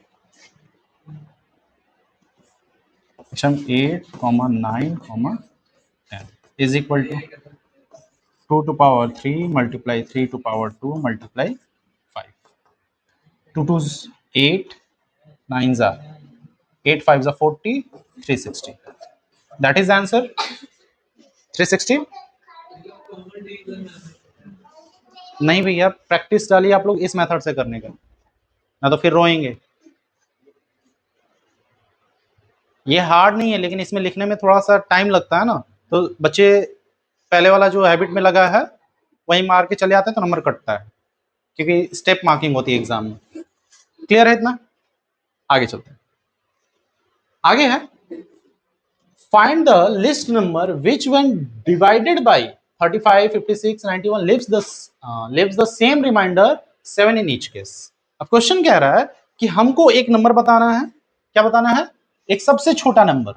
S1: LCM 8, 9, 10 is equal to 2 to power 3 multiply 3 to power 2 multiply 5। 2 to 8, 9 जा 8, 5 जा 40, 360, दैट इज आंसर 360। नहीं भैया, प्रैक्टिस डालिए आप लोग इस मेथड से करने का, ना तो फिर रोएंगे। ये हार्ड नहीं है, लेकिन इसमें लिखने में थोड़ा सा टाइम लगता है ना, तो बच्चे पहले वाला जो हैबिट में लगा है वही मार के चले आते हैं, तो नंबर कटता है, क्योंकि स्टेप मार्किंग होती है एग्जाम में। क्लियर है इतना? आगे चलते हैं। आगे है find the least number which when divided by 35, 56, 91 leaves the same remainder 7 in each case. अब क्वेश्चन कह रहा है कि हमको एक नंबर बताना है। क्या बताना है? एक सबसे छोटा नंबर।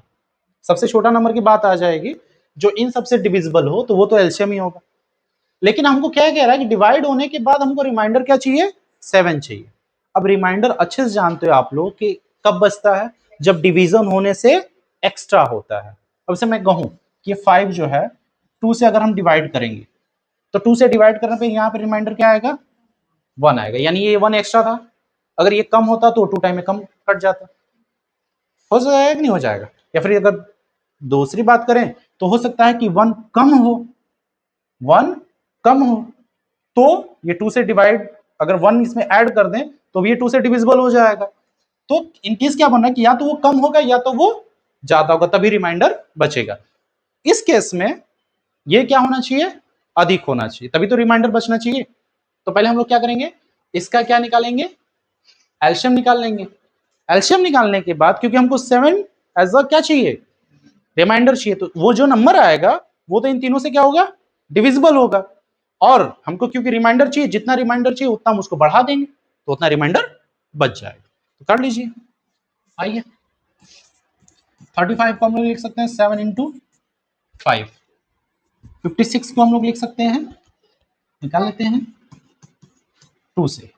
S1: सबसे छोटा नंबर की बात आ जाएगी जो इन सबसे डिविजिबल हो, तो वो तो एलसीएम ही होगा। लेकिन हमको क्या कह रहा है कि डिवाइड होने के बाद हमको रिमाइंडर क्या चाहिए? 7 चाहिए। अब रिमाइंडर अच्छे से जानते हो आप लोग कि कब बचता है? जब डिवीजन होने से एक्स्ट्रा होता है। अब से मैं कहूं कि 5 जो है 2 से अगर हम डिवाइड करेंगे, तो 2 से डिवाइड करने पे यहाँ पे रिमाइंडर क्या आएगा? 1 आएगा, यानी ये 1 एक्स्ट्रा था। अगर ये कम होता तो 2 टाइम में कम कट जाता। हो जाएगा कि नहीं हो जाएगा? या फिर अगर दूसरी बात करें तो हो सकता है कि 1 कम हो, 1 कम हो, तो ये 2 से डिवाइड, अगर 1 इसमें ऐड कर दें तो भी ये 2 से डिविजिबल हो जाएगा। तो इनकेस क्या बन रहा है कि या तो वो कम होगा या तो वो ज्यादा होगा, तभी रिमाइंडर बचेगा। इस केस में ये क्या होना चाहिए, अधिक होना चाहिए, तभी तो रिमाइंडर बचना चाहिए। तो पहले हम लोग क्या करेंगे, इसका क्या निकालेंगे, एलसीएम निकाल लेंगे। एलसीएम निकालने के बाद क्योंकि हमको 7 एज अ क्या चाहिए, रिमाइंडर चाहिए, तो वो जो नंबर आएगा वो तो इन तीनों से क्या होगा, डिविजिबल होगा। और हमको क्योंकि रिमाइंडर चाहिए, जितना रिमाइंडर चाहिए उतना हम उसको बढ़ा देंगे तो उतना रिमाइंडर बच जाएगा। तो कर लीजिए, आइए 35 को हम लोग लिख सकते हैं 7 इंटू 5। 56 को हम लोग लिख सकते हैं, निकाल लेते हैं 2 से।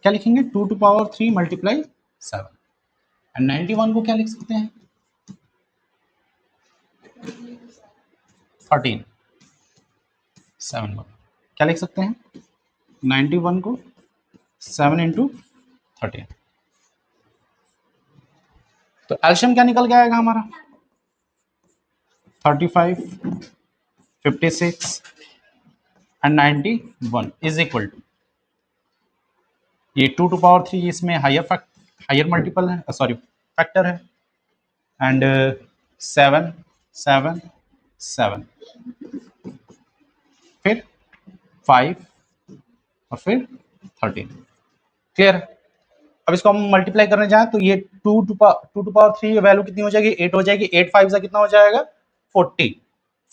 S1: क्या लिखेंगे, 2 टू पावर 3 मल्टीप्लाई 7। एंड 91 को क्या लिख सकते हैं, 13 7 क्या लिख सकते हैं, 91 को 7 इंटू 13। तो एल्शियम क्या निकल के आएगा हमारा, 35 56 एंड 91 इज इक्वल टू, ये 2 टू पावर 3 इसमें हायर मल्टीपल है, सॉरी फैक्टर है, एंड 7 7 7 फिर 5 और फिर 13। क्लियर। अब इसको हम मल्टीप्लाई करने जाए तो ये 2 टू पावर 3 वैल्यू कितनी हो जाएगी, 8 हो जाएगी। 8 5 से कितना हो जाएगा, 40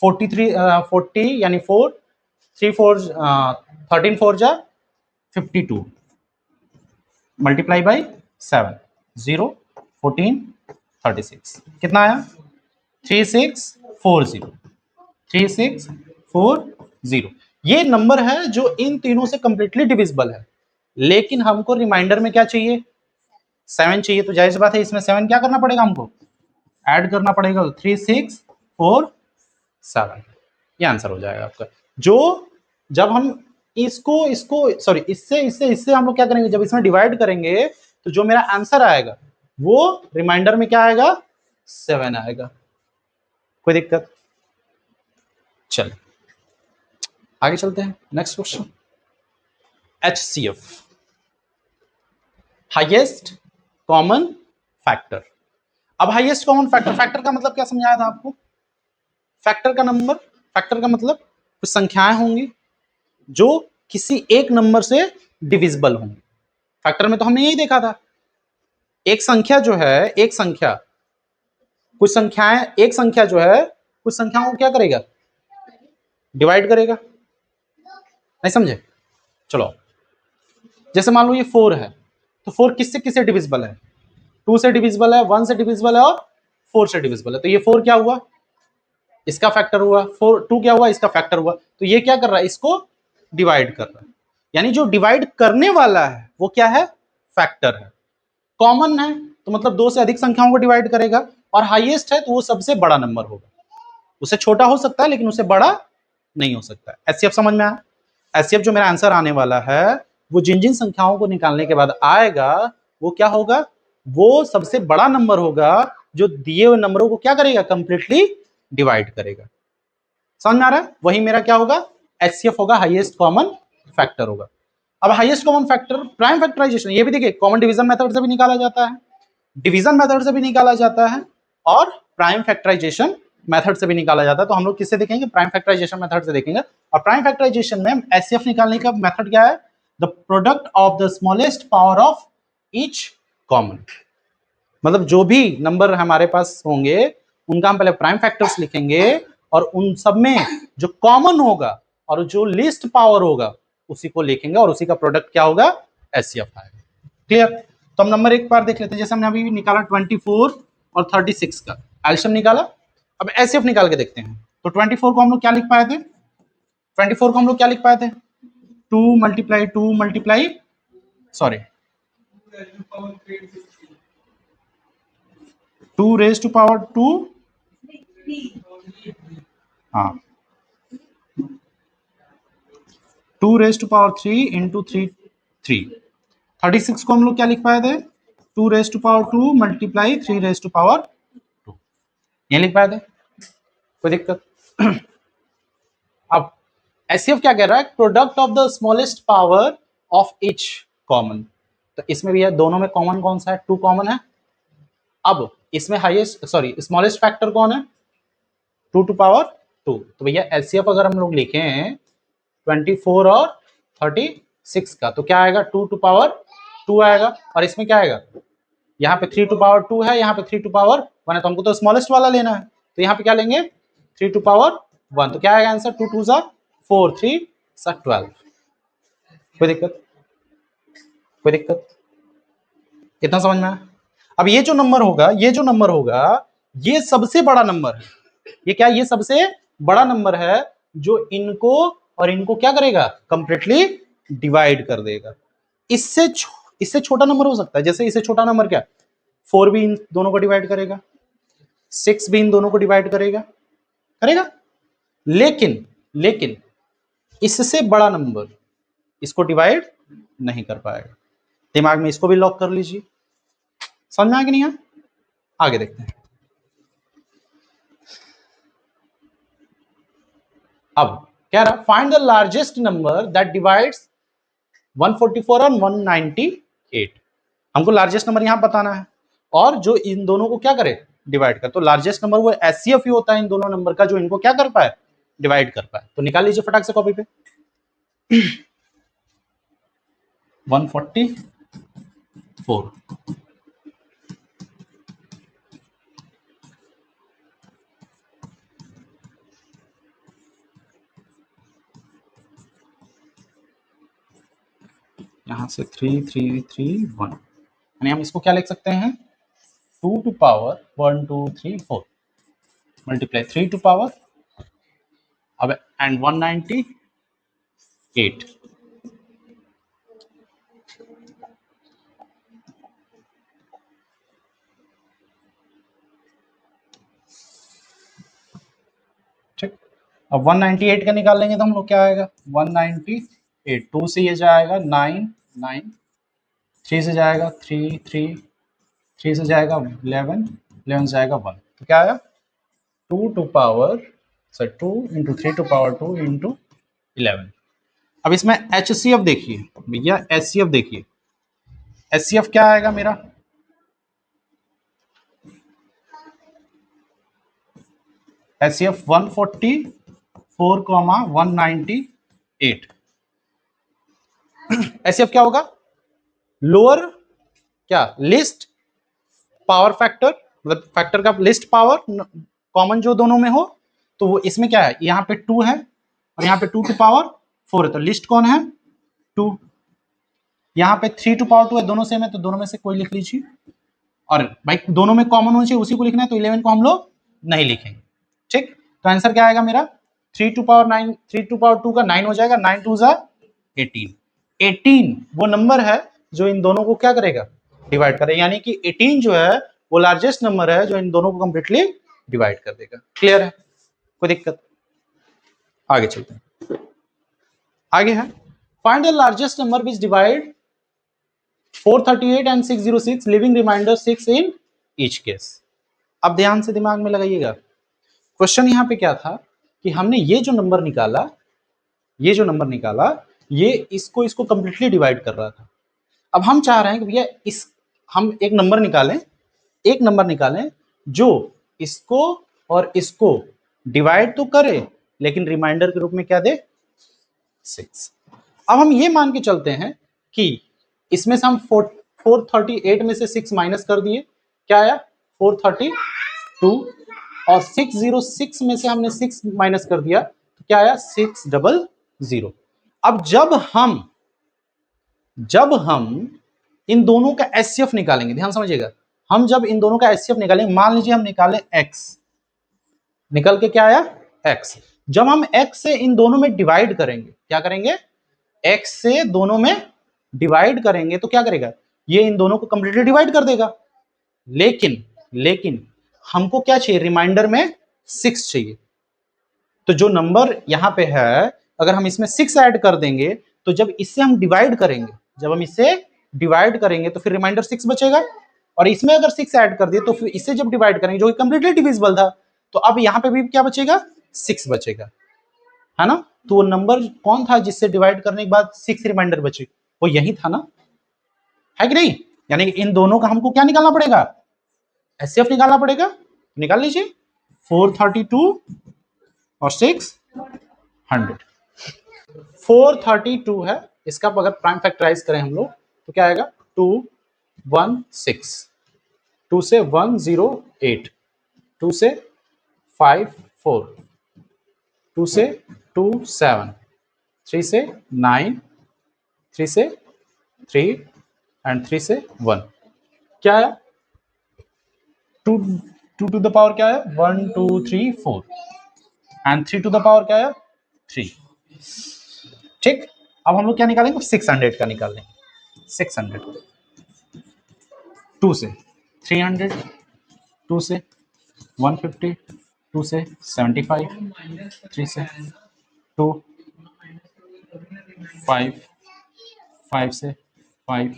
S1: 43 40 यानी 4 3 4 13 4 जा 52 मल्टीप्लाई बाई 7 0 14 36 कितना आया, 3640 3640। ये नंबर है जो इन तीनों से कंप्लीटली डिविजिबल है, लेकिन हमको रिमाइंडर में क्या चाहिए, 7 चाहिए। तो जाहिर सी बात है इसमें 7 क्या करना पड़ेगा, हमको ऐड करना पड़ेगा। 3647 ये आंसर हो जाएगा आपका। जो जब हम इसको इसको सॉरी इससे इससे इससे हम लोग क्या करेंगे, जब इसमें डिवाइड करेंगे तो जो मेरा आंसर आएगा वो रिमाइंडर में क्या आएगा, 7 आएगा। कोई दिक्कत, चल आगे चलते हैं। Next question, HCF highest common factor. अब हाईएस्ट कॉमन फैक्टर, फैक्टर का मतलब क्या समझाया था आपको, फैक्टर का नंबर, फैक्टर का मतलब कुछ संख्याएं होंगी जो किसी एक नंबर से डिविजिबल होंगी। फैक्टर में तो हमने यही देखा था, एक संख्या जो है, एक संख्या कुछ संख्याएं, एक संख्या जो है कुछ संख्याओं को क्या करेगा, डिवाइड करेगा। नहीं समझे, चलो जैसे मान लो ये 4 है, तो 4 किससे किससे डिविजिबल है, 2 से डिविजिबल है, 1 से डिविजिबल है और 4 से डिविजिबल है। तो ये 4 क्या हुआ, इसका फैक्टर हुआ, 2 क्या हुआ, इसका फैक्टर हुआ। तो ये क्या कर रहा है, इसको डिवाइड कर रहा है, यानी जो डिवाइड करने वाला है वो क्या है, फैक्टर है। कॉमन है तो मतलब 2 से अधिक संख्याओं को डिवाइड करेगा, और हाईएस्ट है तो वो सबसे बड़ा नंबर होगा। उससे छोटा हो सकता है लेकिन उससे बड़ा नहीं हो सकता। एचसीएफ समझ में आया। एचसीएफ जो मेरा आंसर आने वाला है वो जिन जिन संख्याओं को निकालने के बाद आएगा वो क्या होगा, वो सबसे बड़ा नंबर होगा जो दिए हुए नंबरों को क्या करेगा, कंप्लीटली डिवाइड करेगा। समझ में आ रहा है, वही मेरा क्या होगा, एचसीएफ होगा, हाईएस्ट कॉमन फैक्टर होगा। अब highest common factor, prime factorisation, ये भी देखिए कॉमन डिवीजन मेथड से भी निकाला जाता है, डिवीजन मेथड से भी निकाला जाता है, और प्राइम फैक्टराइजेशन मेथड से भी निकाला जाता है। तो हम लोग किससे देखेंगे, प्राइम फैक्टराइजेशन मेथड से देखेंगे। और प्राइम फैक्टराइजेशन में एचसीएफ निकालने का मेथड क्या है, the product of the smallest power of each common. मतलब जो भी नंबर हमारे पास होंगे उनका हम पहले प्राइम फैक्टर्स लिखेंगे, और उन सब में जो कॉमन होगा और जो लीस्ट पावर होगा उसी को लिखेंगे, और उसी का प्रोडक्ट क्या होगा, एचसीएफ आएगा। क्लियर। तो हम नंबर एक बार देख लेते हैं। जैसे हमने अभी निकाला 24 और 36 का एल्शियम निकाला, अब एचसीएफ निकाल के देखते हैं। तो 24 को हम लोग क्या लिख पाए थे, 24 को हम लोग क्या लिख पाए थे, 2 multiply sorry 2 raise to power 2, हाँ 2 रेज टू पावर 3 इंटू 3 3। 36 को हम लोग क्या लिख पाए थे, 2 raise to power 2 multiply 3 raise to power 2, ये लिख पाए थे। कोई दिक्कत। अब एचसीएफ क्या कह रहा है, product of the smallest power of each common. तो इसमें भी है, दोनों में कॉमन कौन सा है, 2 कॉमन है। अब इसमें हाईएस्ट सॉरी स्मॉलेस्ट फैक्टर कौन है, 2 टू पावर 2। तो भैया एचसीएफ अगर हम लोग लिखें 24 और 36 का, तो क्या आएगा, 2 टू पावर 2 आएगा। और इसमें क्या आएगा, यहाँ पे 3 टू पावर 2 है, यहाँ पे 3 टू पावर 1 है, तो हमको तो स्मॉलेस्ट वाला लेना है, तो यहाँ पे क्या लेंगे, 3 टू पावर 1। तो क्या आएगा आंसर, 2 टू सा 4, 3 सा 12। कोई दिक्कत, कोई दिक्कत, इतना समझ में आया। अब ये जो नंबर होगा, ये जो नंबर होगा, ये सबसे बड़ा नंबर है। ये क्या, ये सबसे बड़ा नंबर है जो इनको और इनको क्या करेगा, कंप्लीटली डिवाइड कर देगा। इससे छोटा नंबर हो सकता है, जैसे इससे छोटा नंबर क्या, 4 भी इन दोनों को डिवाइड करेगा, 6 भी इन दोनों को डिवाइड करेगा, करेगा। लेकिन इससे बड़ा नंबर इसको डिवाइड नहीं कर पाएगा। दिमाग में इसको भी लॉक कर लीजिए। समझ में आया कि नहीं है, आगे देखते हैं। अब क्या रहा, find the largest number that divides 144 और 198। हमको लार्जेस्ट नंबर यहां बताना है, और जो इन दोनों को क्या करे, डिवाइड कर। तो लार्जेस्ट नंबर वो एचसीएफ ही होता है इन दोनों नंबर का, जो इनको क्या कर पाए, डिवाइड कर पाए। तो निकाल लीजिए फटाक से कॉपी पे। 144, यहां से 3 3 3 1, यानी हम इसको क्या लिख सकते हैं, 2 to power 1 2 3 4 multiply 3 to power, अब एंड 198। ठीक, अब 198 का निकाल लेंगे तो हम लोग क्या आएगा, 198, 2 से ये जाएगा 9 9, 3 से जाएगा 3 3, 3 से जाएगा 11, 11 से जाएगा 1, तो क्या आया, 2 to power 2 into 3 to power 2 into 11। अब इसमें एचसीएफ देखिए भैया, एचसीएफ देखिए, एचसीएफ क्या आएगा मेरा, एचसीएफ 144, 198। एचसीएफ क्या होगा, लोअर क्या, लिस्ट पावर फैक्टर, मतलब फैक्टर का लिस्ट पावर कॉमन जो दोनों में हो। तो वो इसमें क्या है, यहाँ पे 2 है और यहाँ पे 2 टू पावर 4 है, तो लिस्ट कौन है, 2। यहाँ पे 3 टू पावर 2 है, दोनों सेम है, तो दोनों में से कोई लिख लीजिए। और भाई दोनों में कॉमन होना चाहिए, उसी को लिखना है, तो 11 को हम लोग नहीं लिखेंगे। ठीक, तो आंसर क्या आएगा मेरा, 3 टू पावर 9, 3 टू पावर 2 का 9 हो जाएगा, 9 टू ज़ा 18। 18 वो नंबर है जो इन दोनों को क्या करेगा, डिवाइड करेगा, यानी कि 18 जो है वो लार्जेस्ट नंबर है जो इन दोनों को कंप्लीटली डिवाइड कर देगा। क्लियर है, कोई दिक्कत, आगे चलते हैं। आगे है, find the largest number which divide 438 and 606 leaving remainder 6 in each case. अब ध्यान से दिमाग में लगाइएगा, क्वेश्चन यहां पे क्या था कि हमने ये जो नंबर निकाला, ये जो नंबर निकाला, ये इसको कंप्लीटली डिवाइड कर रहा था। अब हम चाह रहे हैं कि भैया इस हम एक नंबर निकालें, एक नंबर निकालें जो इसको और इसको डिवाइड तो करे लेकिन रिमाइंडर के रूप में क्या दे, 6। अब हम ये मान के चलते हैं कि इसमें से हम 438 में से 6 माइनस कर दिए, क्या आया 432, और 606 में से हमने 6 माइनस कर दिया, तो क्या आया 600। अब जब हम इन दोनों का एचसीएफ निकालेंगे, ध्यान समझिएगा, हम जब इन दोनों का एचसीएफ निकालेंगे, मान लीजिए हम निकाले x, निकल के क्या आया x, जब हम x से इन दोनों में डिवाइड करेंगे, क्या करेंगे, x से दोनों में डिवाइड करेंगे तो क्या करेगा, ये इन दोनों को कंप्लीटली डिवाइड कर देगा। लेकिन हमको क्या चाहिए, रिमाइंडर में 6 चाहिए। तो जो नंबर यहां पे है, अगर हम इसमें 6 ऐड कर देंगे, तो जब इससे हम डिवाइड करेंगे, जब हम इससे डिवाइड करेंगे तो फिर रिमाइंडर 6 बचेगा, और इसमें अगर 6 ऐड कर दिए तो फिर इससे जब डिवाइड करेंगे जो कि कंप्लीटली डिविजिबल था, तो अब यहां पे भी क्या बचेगा, 6 बचेगा, है ना। तो वो नंबर कौन था जिससे डिवाइड करने के बाद 6 रिमाइंडर बचे, वो यही था ना, है कि नहीं। यानी इन दोनों का हमको क्या निकालना पड़ेगा, एचसीएफ निकालना पड़ेगा। निकाल लीजिए 432 और 600, 432 है, इसका अगर प्राइम फैक्टराइज करें हम लोग तो क्या आएगा 216, 2 से 108, 2 से 54, 2 से 27, 3 से 9, 3 से 3 एंड 3 से 1, क्या है 2 टू द पावर क्या है 1 2 3 4 एंड 3 टू द पावर क्या है 3। ठीक, अब हम लोग क्या निकालेंगे 600 का निकालेंगे, 600, 2 से 300, 2 से 150, 2 से 75, 3 से 2, 5, 5 से 5,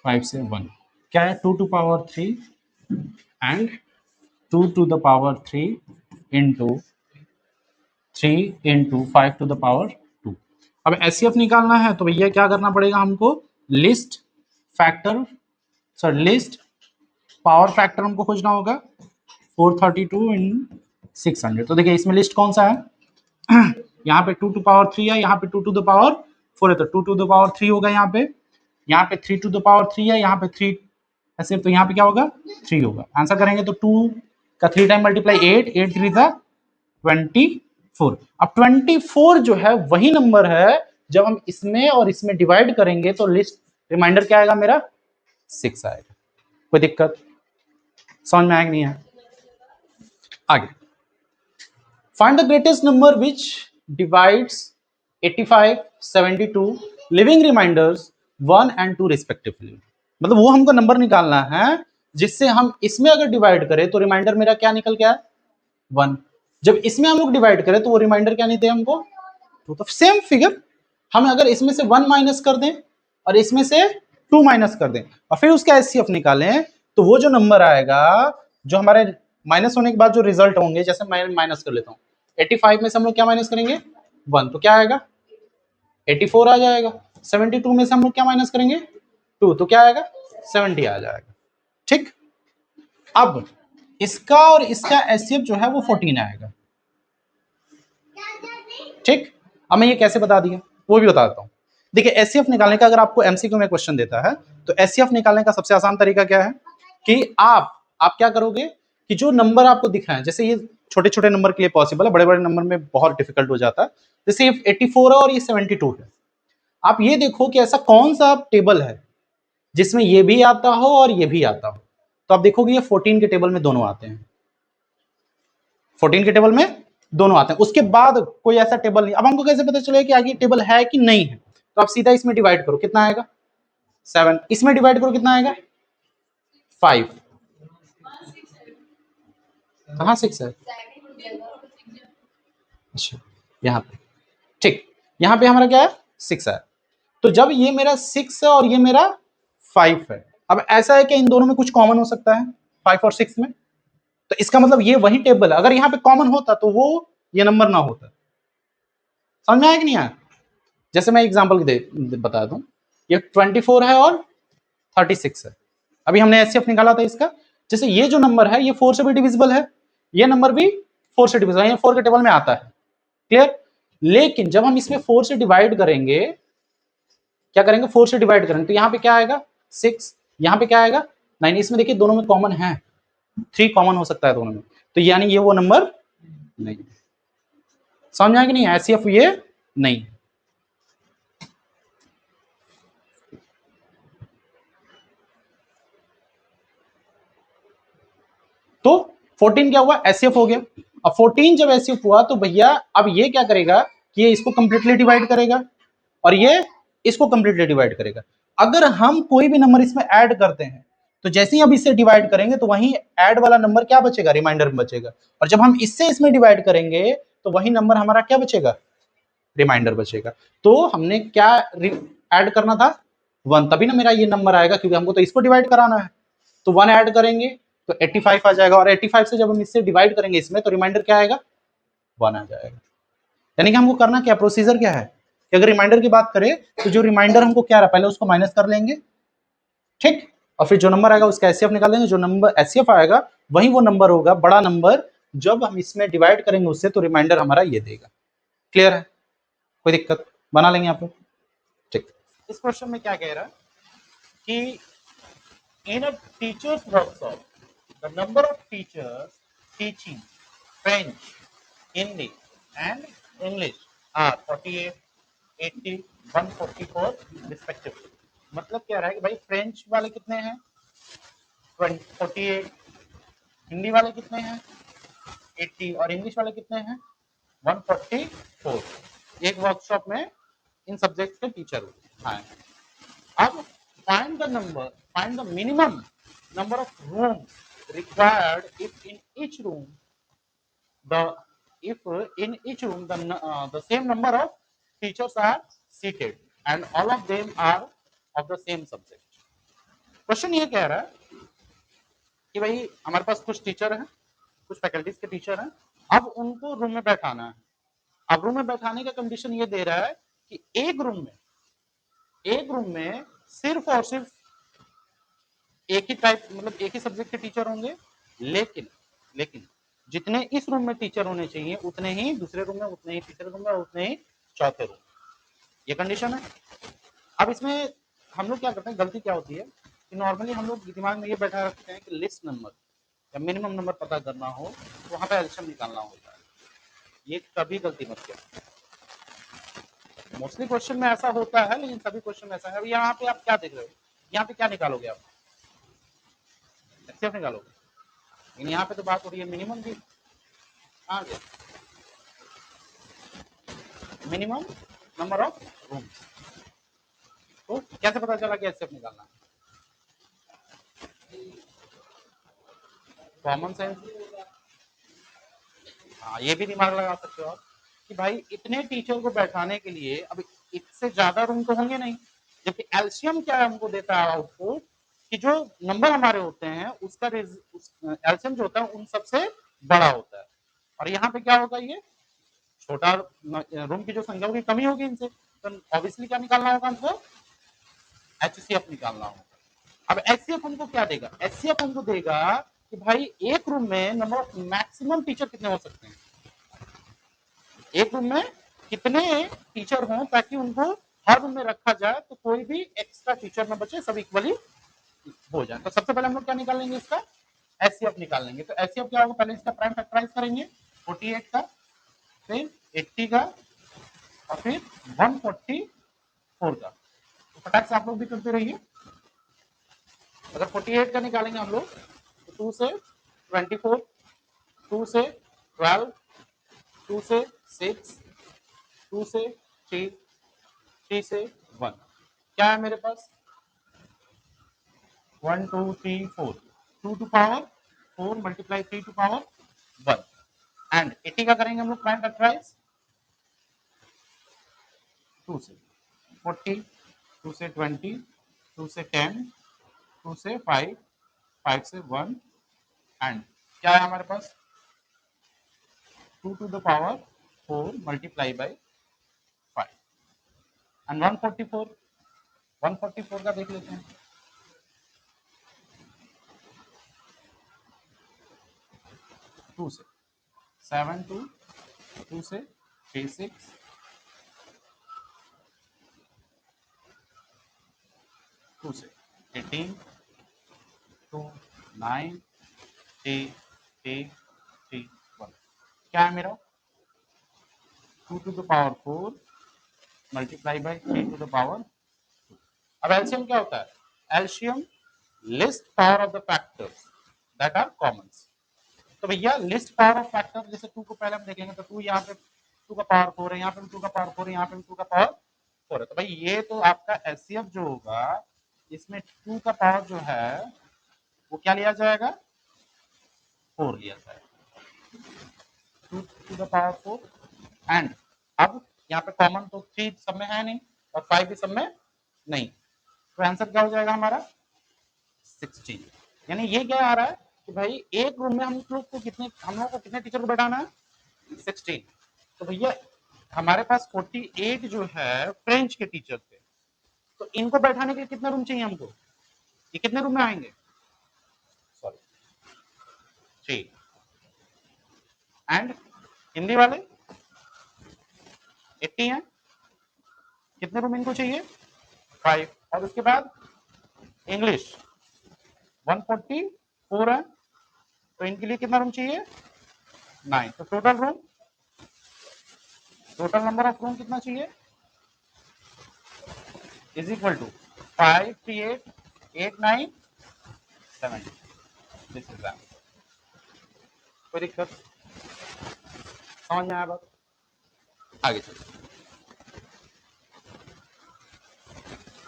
S1: 5 से 1, क्या है 2 to power 3 and 2 to the power 3 into 3 into 5 to the power 2। अब एचसीएफ निकालना है तो भैया क्या करना पड़ेगा हमको, list factor, sir list power factor हमको खोजना होगा 432 इन 600। तो देखिए इसमें लिस्ट कौन सा है यहाँ पे 2 टू पावर 3 है, यहाँ पे 2 टू द पावर 4 है, तो 2 टू द पावर 3 होगा यहाँ पे 3 टू द पावर 3 है, यहाँ पे 3 ऐसे, तो यहाँ पे क्या होगा 3 होगा। आंसर करेंगे तो 2 का 3 टाइम मल्टीप्लाई 8, 8 3 था 24। अब 24 जो है वही नंबर है, जब हम इसमें और इसमें डिवाइड करेंगे तो लिस्ट रिमाइंडर क्या आएगा मेरा 6 आएगा। कोई दिक्कत समझ में आएगा नहीं है। आगे find the greatest number which divides 85, 72 leaving remainders 1 and 2 respectively. मतलब वो हमको नंबर निकालना है जिससे हम इसमें अगर डिवाइड करें तो रिमाइंडर मेरा क्या निकल गया 1, जब इसमें हम लोग डिवाइड करें तो वो रिमाइंडर क्या नहीं थे हमको, तो सेम फिगर हम अगर इसमें से 1 माइनस कर दें और इसमें से 2 माइनस कर दें और फिर उसका एचसीएफ निकालें तो वो जो नंबर आएगा, जो हमारे माइनस होने के बाद जो रिजल्ट होंगे, जैसे मैं माइनस कर लेता हूँ 85 में से हम लोग क्या माइनस करेंगे 1, तो क्या आएगा 84 आ जाएगा। 72 में से हम लोग क्या माइनस करेंगे 2, तो क्या आएगा 70 आ जाएगा। ठीक, अब इसका और इसका एचसीएफ जो है वो 14 आएगा। ठीक, अब मैं ये कैसे बता दिया वो भी बताता हूँ। देखिए एचसीएफ निकालने का अगर आपको एमसीक्यू में क्वेश्चन देता है तो एचसीएफ निकालने का सबसे आसान तरीका क्या है कि आप क्या करोगे कि जो नंबर आपको दिख रहा है, जैसे ये छोटे छोटे नंबर के लिए पॉसिबल है, बड़े बड़े नंबर में बहुत डिफिकल्ट हो जाता है। जैसे ये 84 है और ये 72 है, आप ये देखो कि ऐसा कौन सा टेबल है जिसमें ये भी आता हो और ये भी आता हो, तो आप देखोगे ये 14 के टेबल में दोनों आते हैं, 14 के टेबल में दोनों आते हैं। उसके बाद कोई ऐसा टेबल नहीं। अब हमको कैसे पता चलेगा कि आगे टेबल है कि नहीं है, तो आप सीधा इसमें डिवाइड करो, कितना आएगा 7, इसमें डिवाइड करो कितना आएगा 5, कहाँ 6 है, अच्छा यहाँ पे, ठीक, यहाँ पे हमारा क्या है 6 है। तो जब ये मेरा 6 है और ये मेरा 5 है, अब ऐसा है कि इन दोनों में कुछ कॉमन हो सकता है 5 और 6 में, तो इसका मतलब ये वही टेबल है। अगर यहाँ पे कॉमन होता तो वो ये नंबर ना होता। समझ में आया कि नहीं आया। जैसे मैं एग्जांपल बता दूं, ये 24 है और 36 है, अभी हमने एचसीएफ निकाला था इसका। जैसे ये जो नंबर है ये 4 से भी डिविजिबल है, ये नंबर भी 4 से डिविजिबल है, ये 4 के टेबल में आता है, क्लियर। लेकिन जब हम इसमें 4 से डिवाइड करेंगे, क्या करेंगे 4 से डिवाइड करेंगे तो यहाँ पे क्या आएगा 6, यहाँ पे क्या आएगा 9। इसमें देखिए दोनों में कॉमन है, 3 कॉमन हो सकता है दोनों में, तो यानी ये वो नंबर नहीं। समझ में आया कि नहीं, एचसीएफ ये नहीं। तो 14 क्या हुआ एचसीएफ हो गया। अब 14 जब एचसीएफ हुआ तो भैया अब ये क्या करेगा कि ये इसको कंप्लीटली डिवाइड करेगा और ये इसको कंप्लीटली डिवाइड करेगा। अगर हम कोई भी नंबर इसमें ऐड करते हैं तो जैसे ही अब इससे डिवाइड करेंगे तो वही ऐड वाला नंबर क्या बचेगा रिमाइंडर में बचेगा, और जब हम इससे इसमें डिवाइड करेंगे तो वही नंबर हमारा क्या बचेगा रिमाइंडर बचेगा। तो हमने क्या ऐड करना था 1, तभी ना मेरा ये नंबर आएगा, क्योंकि हमको तो इसको डिवाइड कराना है। तो 1 ऐड करेंगे तो 85 आ जाएगा, और 85 से जब हम इससे डिवाइड करेंगे इसमें तो रिमाइंडर क्या आएगा 1 आ जाएगा। यानी कि हमको करना क्या, प्रोसीजर क्या है कि अगर रिमाइंडर की बात करें तो जो रिमाइंडर हमको क्या रहा, पहले उसको माइनस कर लेंगे, ठीक, और फिर जो नंबर आएगा उसका एचसीएफ निकाल देंगे, जो नंबर एचसीएफ आएगा वही वो नंबर होगा बड़ा नंबर, जब हम इसमें डिवाइड करेंगे उससे तो रिमाइंडर हमारा ये देगा। क्लियर है, कोई दिक्कत, बना लेंगे आप लोग, ठीक। इस क्वेश्चन में क्या कह रहा है कि in a teachers workshop the number of teachers teaching French, Hindi and English are 48, 80, 144 respectively. मतलब क्या रहा है कि भाई फ्रेंच वाले कितने हैं 48, हिंदी वाले कितने हैं 80 और इंग्लिश वाले कितने हैं 144। एक वर्कशॉप में इन सब्जेक्ट्स के टीचर आए। अब find the number, find the minimum number of rooms required if in each room the if in each room the same number of teachers are seated and all of them are of the same subject। Question ये कह रहा है कि भाई हमारे पास कुछ teacher हैं, कुछ फैकल्टीज के टीचर हैं, अब उनको रूम में बैठाना है। अब रूम में बैठाने का कंडीशन ये दे रहा है कि एक रूम में सिर्फ और सिर्फ एक ही टाइप, मतलब एक ही सब्जेक्ट के टीचर होंगे, लेकिन लेकिन जितने इस रूम में टीचर होने चाहिए उतने ही दूसरे रूम में, उतने ही तीसरे रूम में, उतने ही चौथे रूम, ये कंडीशन है। अब इसमें हम लोग क्या करते हैं, गलती क्या होती है कि नॉर्मली हम लोग दिमाग में ये बैठा रखते हैं कि लिस्ट नंबर या मिनिमम नंबर पता करना हो तो वहां पे एल्शियम निकालना होता है। ये कभी गलती मत किया, मोस्टली क्वेश्चन में ऐसा होता है लेकिन सभी क्वेश्चन में ऐसा है। अभी यहाँ पे आप क्या देख रहे हो, यहाँ पे क्या निकालोगे आप, एचसीएफ निकालोगे, लेकिन यहाँ पे तो बात हो रही है मिनिमम की, आ गया मिनिमम नंबर ऑफ रूम्स, तो कैसे पता चला कि एचसीएफ निकालना, कॉमन सेंस। हाँ ये भी दिमाग लगा सकते हो आप कि भाई इतने टीचर को बैठाने के लिए अब इससे ज्यादा रूम तो होंगे नहीं, जबकि एल्शियम क्या हमको देता है आउटपुट कि जो नंबर हमारे होते हैं उसका एल्शियम जो होता है उन सबसे बड़ा होता है, और यहाँ पे क्या होगा, ये छोटा रूम की जो संख्या होगी कमी होगी इनसे, तो ऑब्वियसली क्या निकालना होगा हमको, एचसीएफ निकालना होगा। अब एचसीएफ हमको क्या देगा, एचसीएफ हमको देगा कि भाई एक रूम में नंबर ऑफ मैक्सिमम टीचर कितने हो सकते हैं, एक रूम में कितने टीचर हों ताकि उनको हर रूम में रखा जाए तो कोई भी एक्स्ट्रा टीचर न बचे, सब इक्वली हो जाए। तो सबसे पहले हम लोग क्या निकाल लेंगे, इसका एचसीएफ निकाल लेंगे। तो एचसीएफ क्या होगा, पहले इसका प्राइम फैक्टराइज करेंगे 48 का, फिर 80 का और फिर 144 का। तो फटाक से आप लोग भी करते रहिए। अगर 48 का निकालेंगे हम लोग तो 2 से 24, 2 से 12, 2 से 6, 2 से 3, 3 से 1, क्या है मेरे पास 1 2 3 4, 2 to power 4 multiply 3 to power 1, and 80 का करेंगे हम लोग प्राइम फैक्टराइज 2 से 40, 2 से 20, 2 से 10, 2 से 5, 5 से 1, एंड क्या है हमारे पास 2 to the power 4 multiply by 5, and 144, 144 का देख लेते हैं। 2 से 7 2, 2 से 3 6, 2 से 18, 2 9, 3 3 3 1, क्या है मेरा 2 to the power 4 multiply by 3 to the power. अब एलसीएम क्या होता है, LCM least power of the factors that are commons. तो भैया लिस्ट पावर ऑफ फैक्टर, जैसे 2 को पहले हम देखेंगे तो 2 यहाँ पे 2 का पावर 4 है, यहाँ पे 2 का पावर 4 है, यहाँ पे 2 का पावर 4 है, तो भाई ये तो आपका एचसीएफ जो होगा इसमें 2 का पावर जो है वो क्या लिया जाएगा 4 लिया जाएगा, 2 टू द पावर 4, एंड अब यहाँ पे कॉमन तो 3 सब में है नहीं और 5 भी सब में नहीं, तो आंसर क्या हो जाएगा हमारा 16। यानी ये क्या आ रहा है कि भाई एक रूम में हम लोग को कितने टीचर को बैठाना है 16। तो भैया हमारे पास 48 जो है फ्रेंच के टीचर थे, तो इनको बैठाने के लिए कितना रूम चाहिए हमको? ये कितने रूम में आएंगे? सॉरी, 3। एंड हिंदी वाले 80 हैं, कितने रूम इनको चाहिए? 5। और उसके बाद इंग्लिश 144 है, तो इनके लिए कितना रूम चाहिए? 9। तो total room, total number of room कितना चाहिए? Is equal to 5 3 8 8 9 70। This is answer. कोई दिक्कत समझ में आया बात? आगे चलो,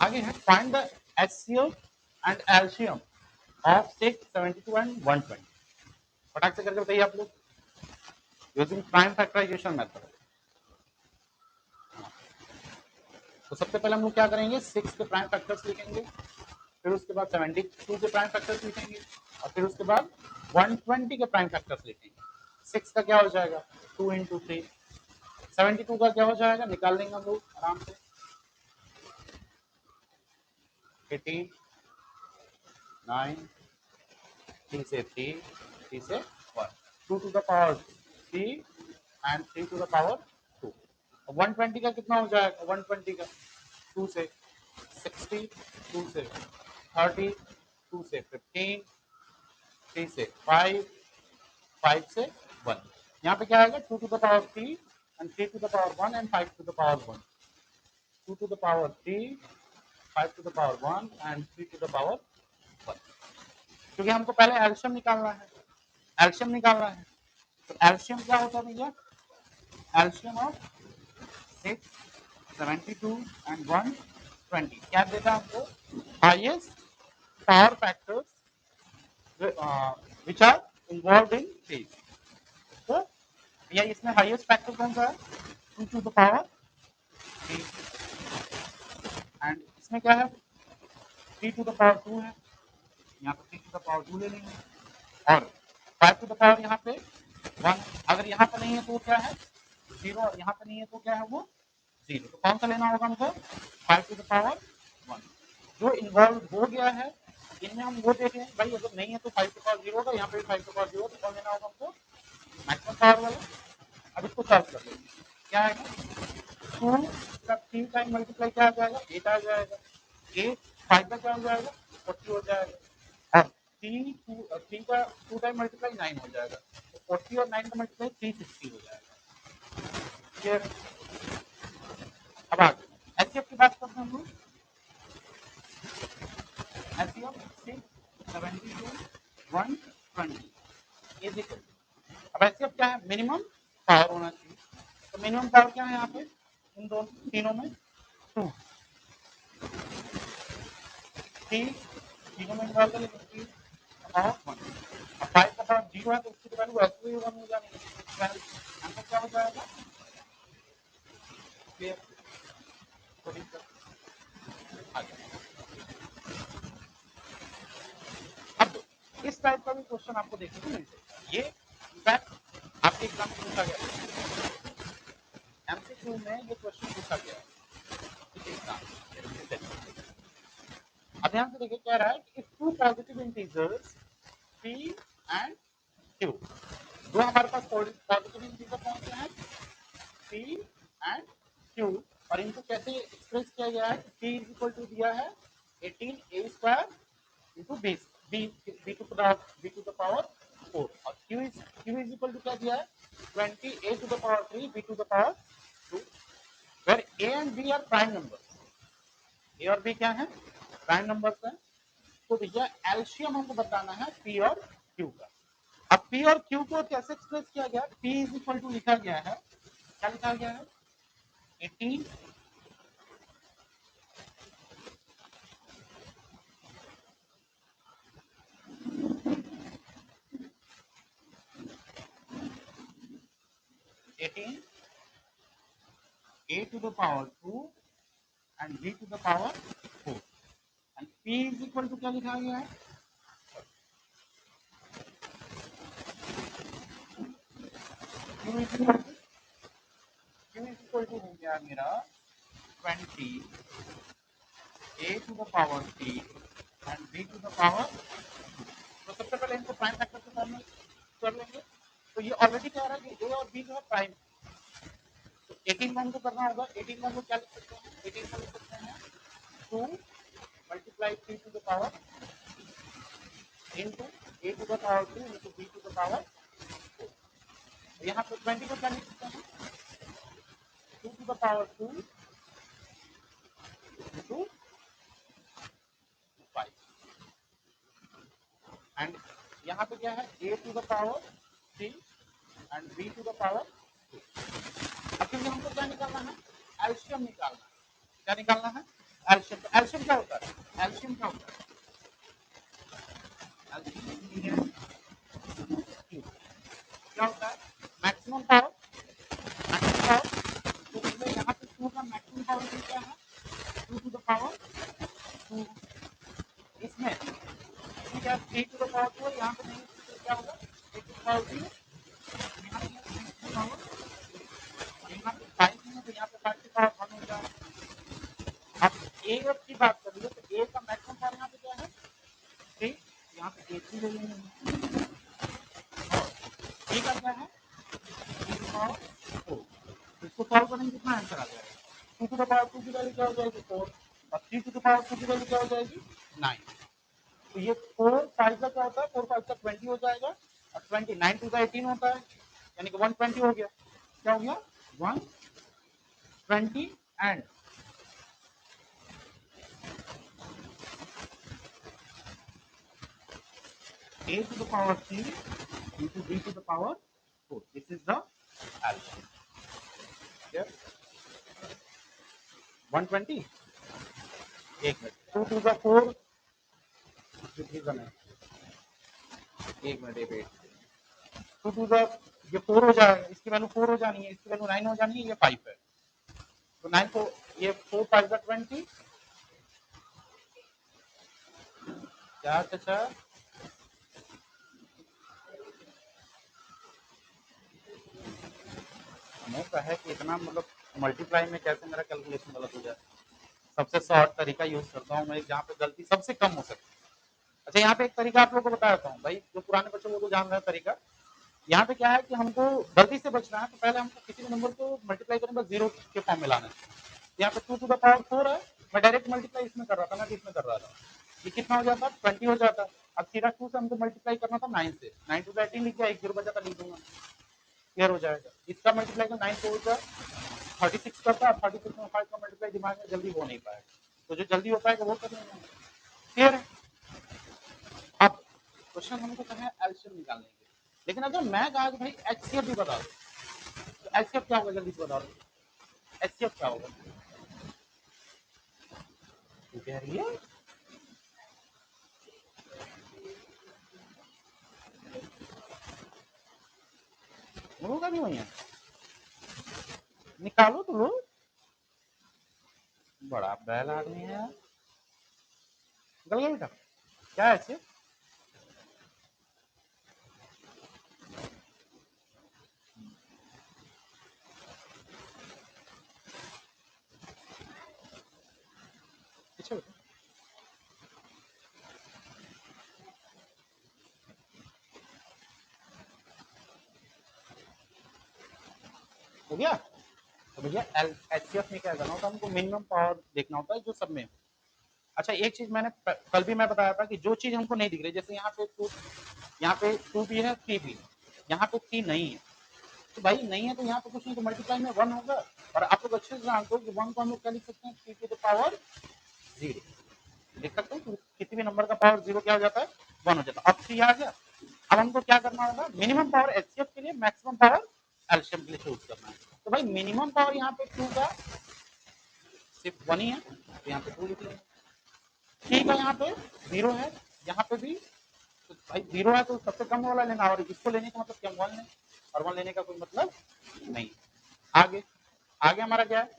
S1: आगे है find the HCF and LCM of 6 72 and 120। फटाक से करके बताइए आप लोग, यूजिंग प्राइम फैक्टराइजेशन मेथड। तो सबसे पहले हम लोग क्या करेंगे, 6 के प्राइम फैक्टर्स लिखेंगे, फिर उसके बाद 72 के प्राइम फैक्टर्स लिखेंगे, और फिर उसके बाद 120 के प्राइम फैक्टर्स लिखेंगे। 6 का क्या हो जाएगा? 2 इंटू 3। 72 का क्या हो जाएगा? निकाल लेंगे हम लोग आराम से, 18 9 3 से 3 3 से 1 2 to the power 3 and 3 to the power 2। 120 का कितना हो जाएगा? 120 का 2 से 60, 2 से 30, 2 से 15, 3 से 5, 5 से 1। यहाँ पे क्या आएगा? 2 to the power 3 and 3 to the power 1 and 5 to the power 1। 2 to the power 3, 5 to the power 1 and 3 to the power 1। क्योंकि हमको पहले एल्शियम निकालना है, एल्शियम निकालना है। तो एल्शियम क्या होता है भैया? एल्शियम ऑफ 6 72 एंड 120 क्या देता है हमको? Highest power factors which are involved in phase। तो भैया इसमें हाईएस्ट फैक्टर कौन सा है? 2 टू द पावर 3 एंड इसमें क्या है? 3 टू द पावर 2 है, यहाँ पे 3 टू द पावर 2 ले लेंगे, और 5 टू द पावर यहाँ पे 1। अगर यहाँ पे नहीं है तो क्या है? 0, और यहाँ पे नहीं है तो क्या है? वो 0। तो कौन सा लेना होगा हमको? 5 टू द पावर 1। जो इन्वॉल्व हो गया है इनमें हम वो देखें भाई, अगर नहीं है तो 5 टू पावर 0 होगा, यहाँ पे भी 5 टू पावर 0, तो कौन लेना होगा हमको? मैक्सिमम पावर वाला। अब इसको सॉल्व कर लेंगे, क्या आएगा? 2 का 3 टाइम मल्टीप्लाई क्या आ जाएगा? 8 आ जाएगा। 8 5 का क्या हो जाएगा? 40 हो जाएगा। और 3 का 2 टाइम मल्टीप्लाई 9 हो जाएगा। तो 40 और 9 का मल्टीप्लाई 360 हो जाएगा। क्लियर? अब आगे एचसीएफ की बात करते हैं हम लोग। HCF 6 72 120 is equal. अब एचसीएफ क्या है? मिनिमम पावर होना चाहिए। तो मिनिमम पावर क्या है यहाँ पे इन दोनों तीनों में? 2। 3 तीनों में निकाल लेंगे, 3 पावर 1। अब 5 का पावर 0 है तो उसकी वैल्यू वैसे ही 1 हो जाएगी। आंसर क्या हो जाएगा? क्लियर? तो अब इस टाइप का भी क्वेश्चन आपको देखने को मिल जाएगा। ये इनफैक्ट आपके एग्जाम में पूछा गया, एमसीक्यू में ये क्वेश्चन पूछा गया है एग्जाम। अब ध्यान से देखिए, क्या रहा है कि two positive integers p and q, जो हमारे पास पॉजिटिव इंटीजर कौन से हैं? p एंड q, और इनको कैसे एक्सप्रेस किया गया है? p इज इक्वल टू दिया है 18a square into b to the power 4, और q इज इक्वल टू क्या दिया है? 20a to the power 3 b to the power 2, where a and b are prime numbers. a और b क्या है? Prime numbers है। तो भैया एल्शियम हमको बताना है पी और क्यू का। अब पी और क्यू को कैसे एक्सप्रेस किया गया? पी इज इक्वल टू लिखा गया है, क्या लिखा गया है? 18 18 a to the power 2 and b to the power 4, and p is equal to क्या लिखा गया है? q is equal equal to हो गया मेरा 20 a to the power t and b to the power. तो सबसे पहले इनको प्राइम फैक्टर से फॉर्म कर लेंगे। तो ये ऑलरेडी कह रहा है कि a और b जो है प्राइम। तो 18 का हमको करना होगा। 18 का हमको क्या लिख सकते हैं? 18 का लिख सकते हैं 2 multiply 3 to the power into a to the power 2 into b to the power 4। यहाँ पे 20 को क्या लिख सकते हैं? 2 to the power 2 into 5 and यहाँ पे क्या है? a to the power 3 and b to the power 2। अब क्योंकि हमको क्या निकालना है? एलसीएम निकालना है। क्या निकालना है? एलसीएम। तो एलसीएम क्या होता है? एलसीएम क्या होता है? एलसीएम क्या होता है? Maximum power. मैक्सिमम पावर तो इसमें यहाँ पे 2 का मैक्सिमम पावर क्या है? 2 टू द पावर 2। इसमें क्या 3 टू द पावर 2 है, यहाँ पे नहीं, तो क्या होगा? 3 टू द पावर 0। यहाँ पे 3 टू द पावर, यहाँ पे 5 नहीं है तो यहाँ पे 5 की पावर 1 हो जाएगा। अब ए की बात कर लीजिए तो ए का मैक्सिमम पावर यहाँ पे क्या है? 3। यहाँ पे 3 ले लेंगे। ए का क्या है? 3 टू द पावर 4। इसको सॉल्व करेंगे कितना आंसर आ जाएगा? 2 टू द पावर 2 की वैल्यू क्या हो जाएगी? 4 और 3 टू द पावर 2 की वैल्यू क्या हो जाएगी? 9। तो ये 4 5 का क्या होता है? 4 5 का 20 हो जाएगा और 20 9 टू द 18 होता है, यानी कि 120 हो गया। क्या हो गया? 120 and a to the power 3 into b to the power 4। This is the alpha. Here 120 एक मिनट 2 to the 4 एक मिनट वेट 2 to the ये 4 हो जाएगा, इसकी वैल्यू 4 हो जानी है, इसकी वैल्यू 9 हो जानी है, ये 5 है। तो 9 को ये 4 5 का 20 क्या चाचा? हमें कहे कि इतना मतलब मल्टीप्लाई में कैसे मेरा कैलकुलेशन गलत हो जाए। सबसे शॉर्ट तरीका यूज करता हूँ मैं, जहाँ पे गलती सबसे कम हो सकती है। अच्छा यहाँ पे एक तरीका आप लोगों को बता देता हूँ भाई, जो पुराने बच्चे वो तो जान रहे हैं तरीका। यहाँ पे क्या है कि हमको गलती से बचना है, तो पहले हमको किसी भी नंबर को मल्टीप्लाई करने पर 0 के फॉर्म में लाना है। यहाँ पे 2 टू द पावर 4 है, मैं डायरेक्ट मल्टीप्लाई इसमें कर रहा था ना, कि इसमें कर रहा था। ये कितना हो जाता? 20 हो जाता। अब सीधा 2 से हमको मल्टीप्लाई करना था 9 से, 9 टू द 18 लिख दिया, एक 0 बचा था लिख दूंगा, क्लियर हो जाएगा। इसका मल्टीप्लाई का 9 4 का 36 करता है, 36 में 5 का मल्टीप्लाई दिमाग में जल्दी हो नहीं पाएगा, तो जो जल्दी हो पाएगा वो कर लेंगे, क्लियर है। अब क्वेश्चन हमको करना है एलसीएम निकालने के लिए, लेकिन अगर मैं कहा कि भाई एचसीएफ भी बता दो, तो एचसीएफ क्या होगा जल्दी से बता दो, एचसीएफ क्या होगा? कह रही है होगा नहीं वही, निकालो तो लो, बड़ा बैल आदमी है। निकल गया बेटा, क्या है एचसीएफ? पीछे बेटा हो गया। तो भैया एचसीएफ में क्या करना होता है, हमको मिनिमम पावर देखना होता है जो सब में। अच्छा एक चीज मैंने कल भी मैं बताया था कि जो चीज हमको नहीं दिख रही, जैसे यहाँ पे 2 भी है 3 भी, यहाँ पे 3 नहीं है, तो भाई नहीं है तो यहाँ पे कुछ नहीं, तो मल्टीप्लाई में 1 होगा। और आप लोग अच्छे से जानते हो कि 1 को हम लोग क्या लिख सकते हैं? 3 टू द पावर 0 लिख सकते हैं। किसी भी नंबर का पावर 0 क्या हो जाता है? 1 हो जाता है। अब 3 आ गया। अब हमको क्या करना होगा? मिनिमम पावर एचसीएफ के लिए, मैक्सिमम पावर एलसीएम के लिए चूज करना है। तो भाई मिनिमम पावर यहाँ पे 2 का सिर्फ 1 ही है, तो यहाँ पे 2 लिख लेंगे। ठीक है, यहाँ पे 0 है, यहाँ पे भी तो भाई 0 है तो सबसे कम वाला लेना, और इसको लेने का मतलब क्या? 1 लें, और 1 लेने का कोई मतलब नहीं। आगे आगे हमारा क्या है?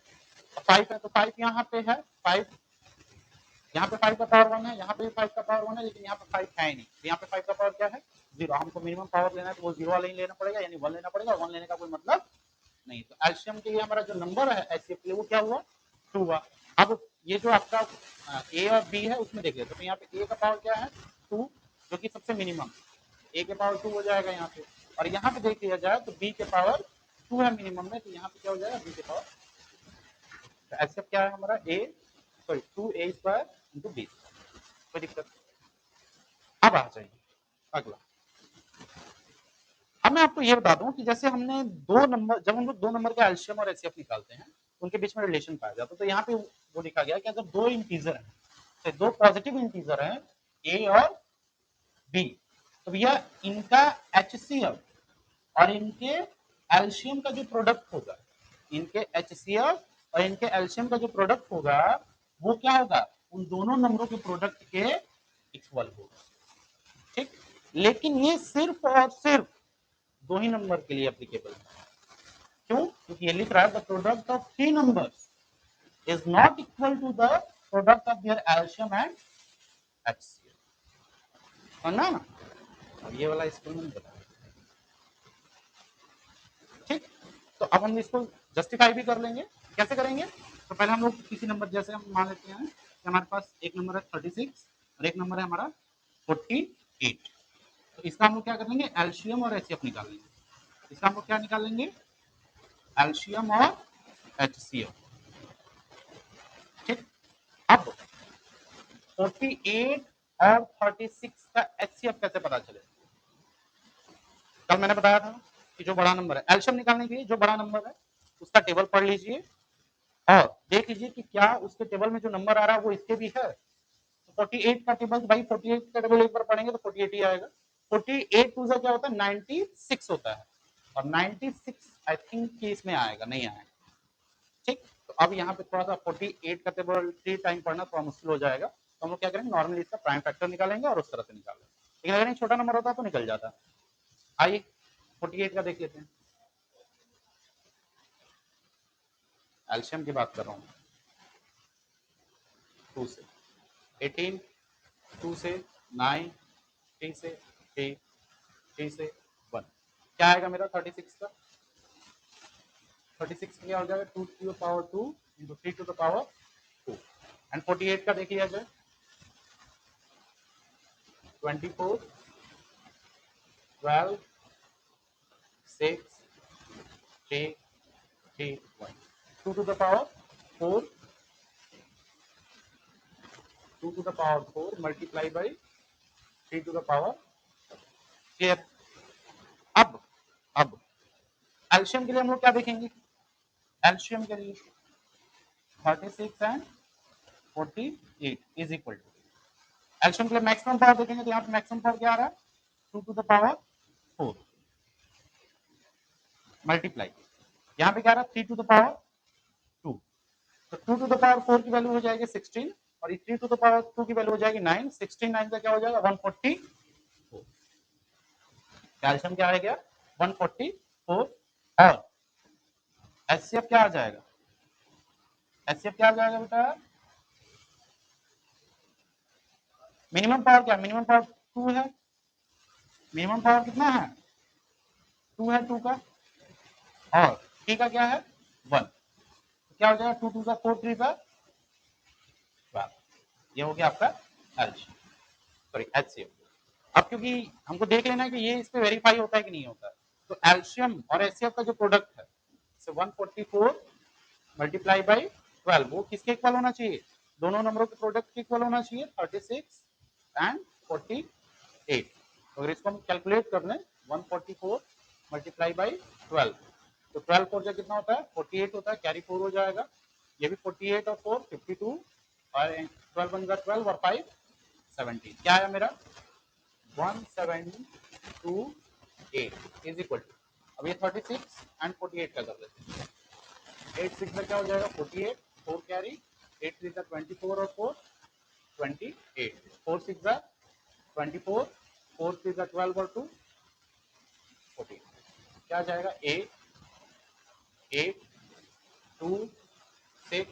S1: 5 है, तो 5 यहाँ पे है, 5 यहाँ पे 5 का पावर 1 है, यहाँ पे भी 5 का पावर 1 है, लेकिन यहाँ पे 5 है ही नहीं, तो यहाँ पे 5 का पावर क्या है? 0। हमको मिनिमम पावर लेना है तो वो 0 वाला ही लेना पड़ेगा, यानी 1 लेना पड़ेगा, 1 लेने का कोई मतलब नहीं, तो एल्शियम के लिए हमारा जो नंबर है HCF के लिए वो क्या हुआ, 2 हुआ। अब ये जो आपका ए और बी है उसमें देख लेते, तो यहाँ पे ए का पावर क्या है 2, जो कि सबसे मिनिमम, ए के पावर 2 हो जाएगा यहाँ पे, और यहाँ पे देख लिया जाए तो बी के पावर 2 है मिनिमम में, तो यहाँ पे क्या हो जाएगा बी के पावर, तो एक्सेप्ट क्या है हमारा ए, सॉरी 2a² इंटू बी, कोई दिक्कत। अब आ जाइए अगला। अब मैं आपको ये बता दूं कि जैसे हमने दो नंबर, जब हम लोग दो नंबर का एलसीएम और एचसीएफ निकालते हैं उनके बीच में रिलेशन पाया जाता है, तो यहाँ पे वो लिखा गया कि अगर दो इंटीजर हैं, तो दो पॉजिटिव इंटीजर हैं ए और बी, तो भैया इनका एचसीएफ और इनके एल्शियम का जो प्रोडक्ट होगा, इनके एचसीएफ और इनके एल्शियम का जो प्रोडक्ट होगा वो क्या होगा, उन दोनों नंबरों के प्रोडक्ट के इक्वल होगा, ठीक। लेकिन ये सिर्फ और सिर्फ दो ही नंबर के लिए एप्लीकेबल है। क्यों? क्योंकि ये लिख रहा है the product of three numbers is not equal to the product of their LCM and HCL. समझना ना, अब ये वाला स्कूल में बताया, ठीक। तो अब हम इसको जस्टिफाई भी कर लेंगे, कैसे करेंगे, तो पहले हम लोग किसी नंबर, जैसे हम मान लेते हैं कि हमारे पास एक नंबर है 36 और एक नंबर है हमारा 48, तो इसका हम लोग क्या कर लेंगे, एल्शियम और एचसीएफ निकाल लेंगे। इसका हम लोग क्या निकाल लेंगे, एल्शियम और एचसीएफ, ठीक। अब 48 और 36 का एचसीएफ कैसे पता चलेगा, कल मैंने बताया था कि जो बड़ा नंबर है एल्शियम निकालने के लिए, जो बड़ा नंबर है उसका टेबल पढ़ लीजिए और देख लीजिए कि क्या उसके टेबल में जो नंबर आ रहा है वो इसके भी है। तो 48 का टेबल, भाई 48 का टेबल एक बार पढ़ेंगे तो 48 ही आएगा। 48 टू क्या होता है 96 होता है, और 96 आई थिंक कि इसमें आएगा, नहीं आएगा, ठीक। तो अब यहाँ पे थोड़ा सा 48 का टेबल 3 टाइम पढ़ना थोड़ा मुश्किल हो जाएगा, तो हम लोग क्या करेंगे, नॉर्मली इसका प्राइम फैक्टर निकालेंगे और उस तरह से निकालेंगे, लेकिन अगर एक छोटा नंबर होता है तो निकल जाता है। आइए 48 का देख लेते हैं, एल्शियम की बात कर रहा हूँ, 2 से 18, 2 से 9, 3 से 3, 3 से 1, क्या आएगा मेरा 36 का, 36 क्या हो जाएगा 2 to the power 2 into 3 to the power 2, and 48 का देखिए जाए 24, 12, 6, 3, 3, 1, 2 to the power 4, 2 to the power 4 multiply by 3 to the power, clear. अब एल्शियम के लिए हम लोग क्या देखेंगे, एल्शियम के लिए 36 एंड 48 इज इक्वल टू, एल्शियम के लिए मैक्सिमम पावर देखेंगे तो यहाँ पे मैक्सिमम पावर क्या आ रहा है 2 टू द पावर 4 मल्टीप्लाई, यहाँ पे क्या आ रहा है 3 टू द पावर 2, तो 2 टू द पावर 4 की वैल्यू हो जाएगी 16 और 3 टू द पावर 2 की वैल्यू हो जाएगी 9, 16 9 का क्या हो जाएगा 144, कैल्शियम क्या आ गया 144, और एचसीएफ क्या आ जाएगा, एचसीएफ क्या आ जाएगा बेटा, मिनिमम पावर क्या, मिनिमम पावर 2 है, मिनिमम पावर कितना है 2 है 2 का, और टी का क्या है 1, तो क्या हो जाएगा 2 2 का 4 3 का 12, ये हो गया आपका एल्शियम, सॉरी एचसीएफ। अब क्योंकि हमको देख लेना है कि ये इस पे वेरीफाई होता है कि नहीं होता है, तो एल्शियम और एचसीएफ का जो प्रोडक्ट है 144 मल्टीप्लाई बाई 12 वो किसके इक्वल होना चाहिए, दोनों नंबरों के प्रोडक्ट के इक्वल होना चाहिए 36 एंड 48, तो अगर इसको हम कैलकुलेट कर लें 144 मल्टीप्लाई बाई 12, तो 12 4 जा कितना होता है 48 होता है, कैरी 4 हो जाएगा, ये भी 48 और 4 52, और 12 बन गया 12 और 5 17, क्या आया मेरा 1728 इज इक्वल टू, अब ये 36 एंड 48 का कर लेते हैं, 8 6 में क्या हो जाएगा 48, 4 कैरी, 8 3 का 24 और 4 28, 4 6 का 24, 4 3 का 12 और 2 14, क्या आ जाएगा 8 8 2 6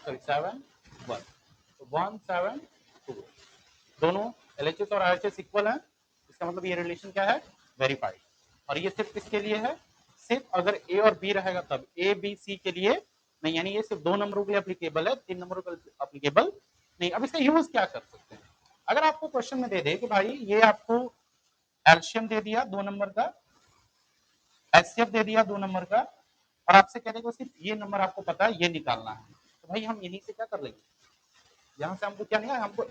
S1: सॉरी 7 1, तो 1 7 2, दोनों एलएचएस और आरएचएस इक्वल हैं, इसका मतलब ये रिलेशन क्या है वेरीफाइड, और ये सिर्फ किसके लिए है सिर्फ अगर ए और बी रहेगा तब, ए बी सी के लिए नहीं, यानी ये सिर्फ 2 नंबरों के लिए एप्लीकेबल है, 3 नंबरों के लिए एप्लीकेबल नहीं। अब इसका यूज क्या कर सकते हैं? अगर आपको क्वेश्चन में दे दे कि भाई ये आपको एल्शियम दे दिया 2 नंबर का, एचसीएफ दे दिया 2 नंबर का, और आपसे कह देगा सिर्फ ये नंबर आपको पता है, ये निकालना है, तो भाई हम यहीं से क्या कर लेंगे, यहाँ से हमको क्या निकाल, हमको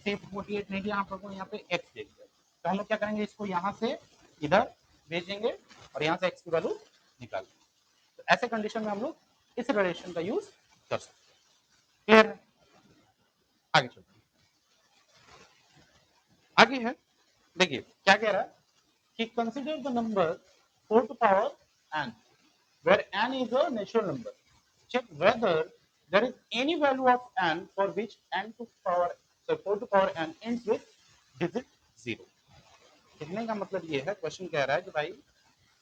S1: सिर्फ 48 नहीं दिया, आपको यहाँ पे एक्स दे दिया, तो हम लोग क्या करेंगे, इसको यहाँ से इधर भेजेंगे और यहाँ से एक्स की वैल्यू निकालेंगे। तो ऐसे कंडीशन में हम लोग इस रिलेशन का यूज कर सकते हैं। क्लियर है? आगे चलते हैं। आगे है, देखिए क्या कह रहा है कि consider the number 4 to power n, where n is a natural number. Check whether there is any value of n for which n to power, so 4 to power n ends with digit 0. कहने का मतलब ये है, question कह रहा है कि भाई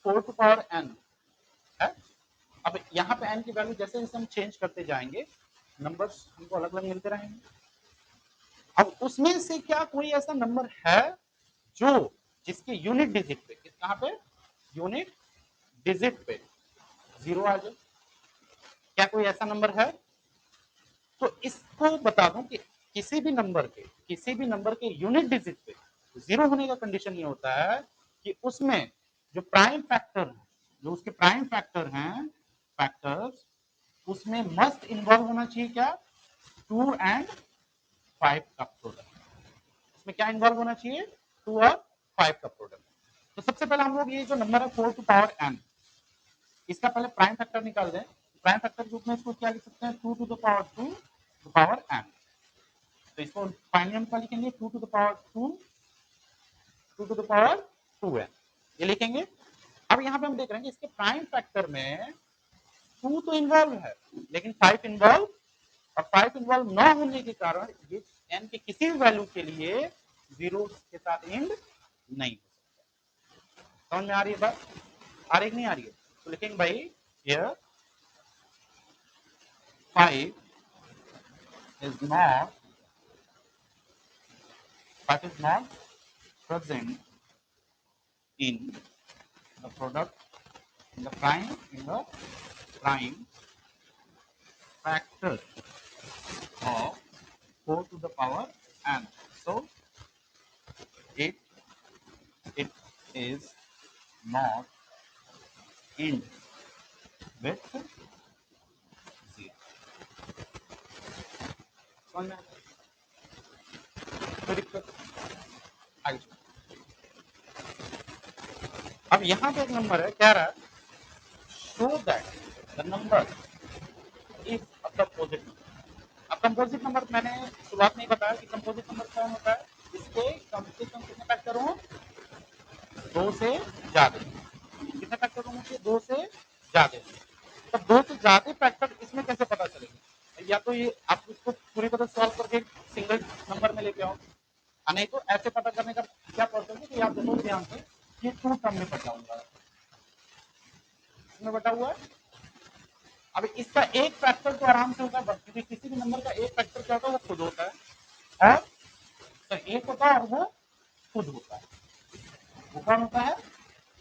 S1: 4 to power n है, अब यहाँ पे n की वैल्यू जैसे जैसे हम चेंज करते जाएंगे, नंबर्स हमको अलग अलग मिलते रहेंगे। अब उसमें से क्या कोई ऐसा नंबर है जो जिसके यूनिट डिजिट पे, कहाँ पे, यूनिट डिजिट पे 0 आ जाए? क्या कोई ऐसा नंबर है? तो इसको बता दूं कि किसी भी नंबर के यूनिट डिजिट पे 0 होने का कंडीशन ये होता है कि उसमें जो प्राइम फैक्टर है, जो उसके प्राइम फैक्टर हैं, फैक्टर्स, उसमें मस्ट इन्वॉल्व होना चाहिए क्या, 2 एंड 5 का प्रोडक्ट। इसमें क्या इन्वॉल्व होना चाहिए, 2 और 5 का प्रोडक्ट। तो सबसे पहले हम लोग ये जो नंबर है 4 टू पावर n, इसका पहले प्राइम फैक्टर निकाल दें। प्राइम फैक्टर के रूप में इसको क्या लिख सकते हैं, 2 to the power 2 to power n। तो इसको फाइनली हम क्या लिखेंगे, 2 to the power 2 2 to the power 2n, ये लिखेंगे। अब यहाँ पे हम देख रहे हैं कि इसके प्राइम फैक्टर में 2 तो इन्वॉल्व है लेकिन 5 इन्वॉल्व, और 5 इन्वॉल्व न होने के कारण ये n के किसी भी वैल्यू के लिए 0 के साथ एंड नहीं हो सकता। समझ में आ रही है बात, आ रही नहीं आ रही है? तो लिखेंगे भाई here 5 is not present in the product, in the prime factor of 4 to the power n. So it is not end with 0. समझ में कोई दिक्कत? आगे चलो। अब यहाँ पे एक नंबर है, क्या रहा है, show that the number is a composite number. अब कंपोजिट नंबर मैंने शुरुआत में ही बताया कि कंपोजिट नंबर कौन होता है, इसके कम से कम कितने फैक्टर हो, 2 से ज्यादा। कितने फैक्टर होने चाहिए, 2 से ज्यादा। तब 2 से ज्यादा फैक्टर इसमें कैसे पता चलेगा, या तो ये आप इसको पूरी तरह सॉल्व करके सिंगल नंबर में लेके आओ, नहीं तो ऐसे पता करने का क्या प्रोसेस है कि आप देखो ध्यान से, ये 2 टर्म में बटा हुआ है, इसमें बटा हुआ है। अब इसका एक फैक्टर तो आराम से होता है, क्योंकि किसी भी नंबर का एक फैक्टर क्या होता है, वो खुद होता है, और तो एक होता है और वो खुद होता है। वो कौन होता है,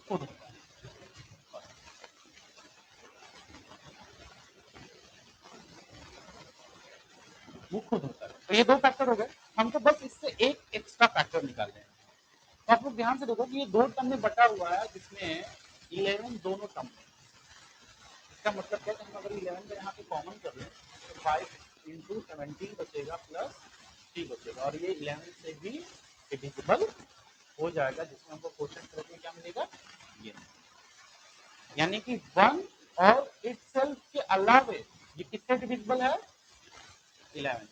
S1: खुद होता है। वो खुद होता है। तो ये 2 फैक्टर हो गए, हमको बस इससे एक एक्स्ट्रा फैक्टर निकालना है। तो आप लोग ध्यान से देखो कि ये 2 टर्म में बटा हुआ है, जिसमें 11 दोनों टर्म में। इसका मतलब क्या है, हम अगर 11 को यहाँ पे कॉमन कर लें तो 5 इंटू 17 बचेगा प्लस 3 बचेगा, और ये 11 से भी डिविजिबल हो जाएगा, जिसमें हमको क्वेश्चन करके क्या मिलेगा, ये, यानी कि 1 और इटसेल्फ के अलावे ये किससे डिविजिबल है, 11।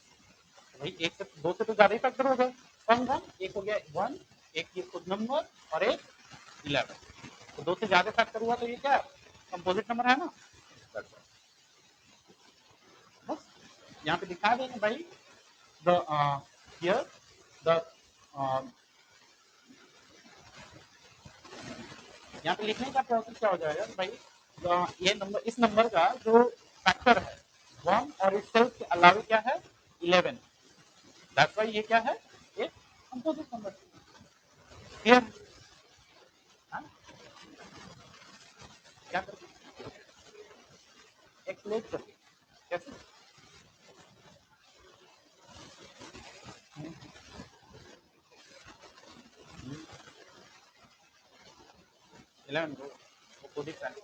S1: भाई एक से 2 से तो ज्यादा ही फैक्टर हो गए, कौन कौन, एक हो गया 1, एक ये खुद नंबर, और एक 11। तो 2 से ज्यादा फैक्टर हुआ तो ये क्या कंपोजिट नंबर है ना। बस यहाँ पे दिखा देंगे भाई द हियर द यहाँ पे लिखने का प्रोसेस क्या हो जाएगा भाई, ये नंबर, इस नंबर का जो फैक्टर है 1 और इटसेल्फ के अलावे क्या है, 11। दैट्स व्हाई ये क्या है, एक कंपोजिट नंबर। क्लियर? 11 को वो खुद ही प्राइम।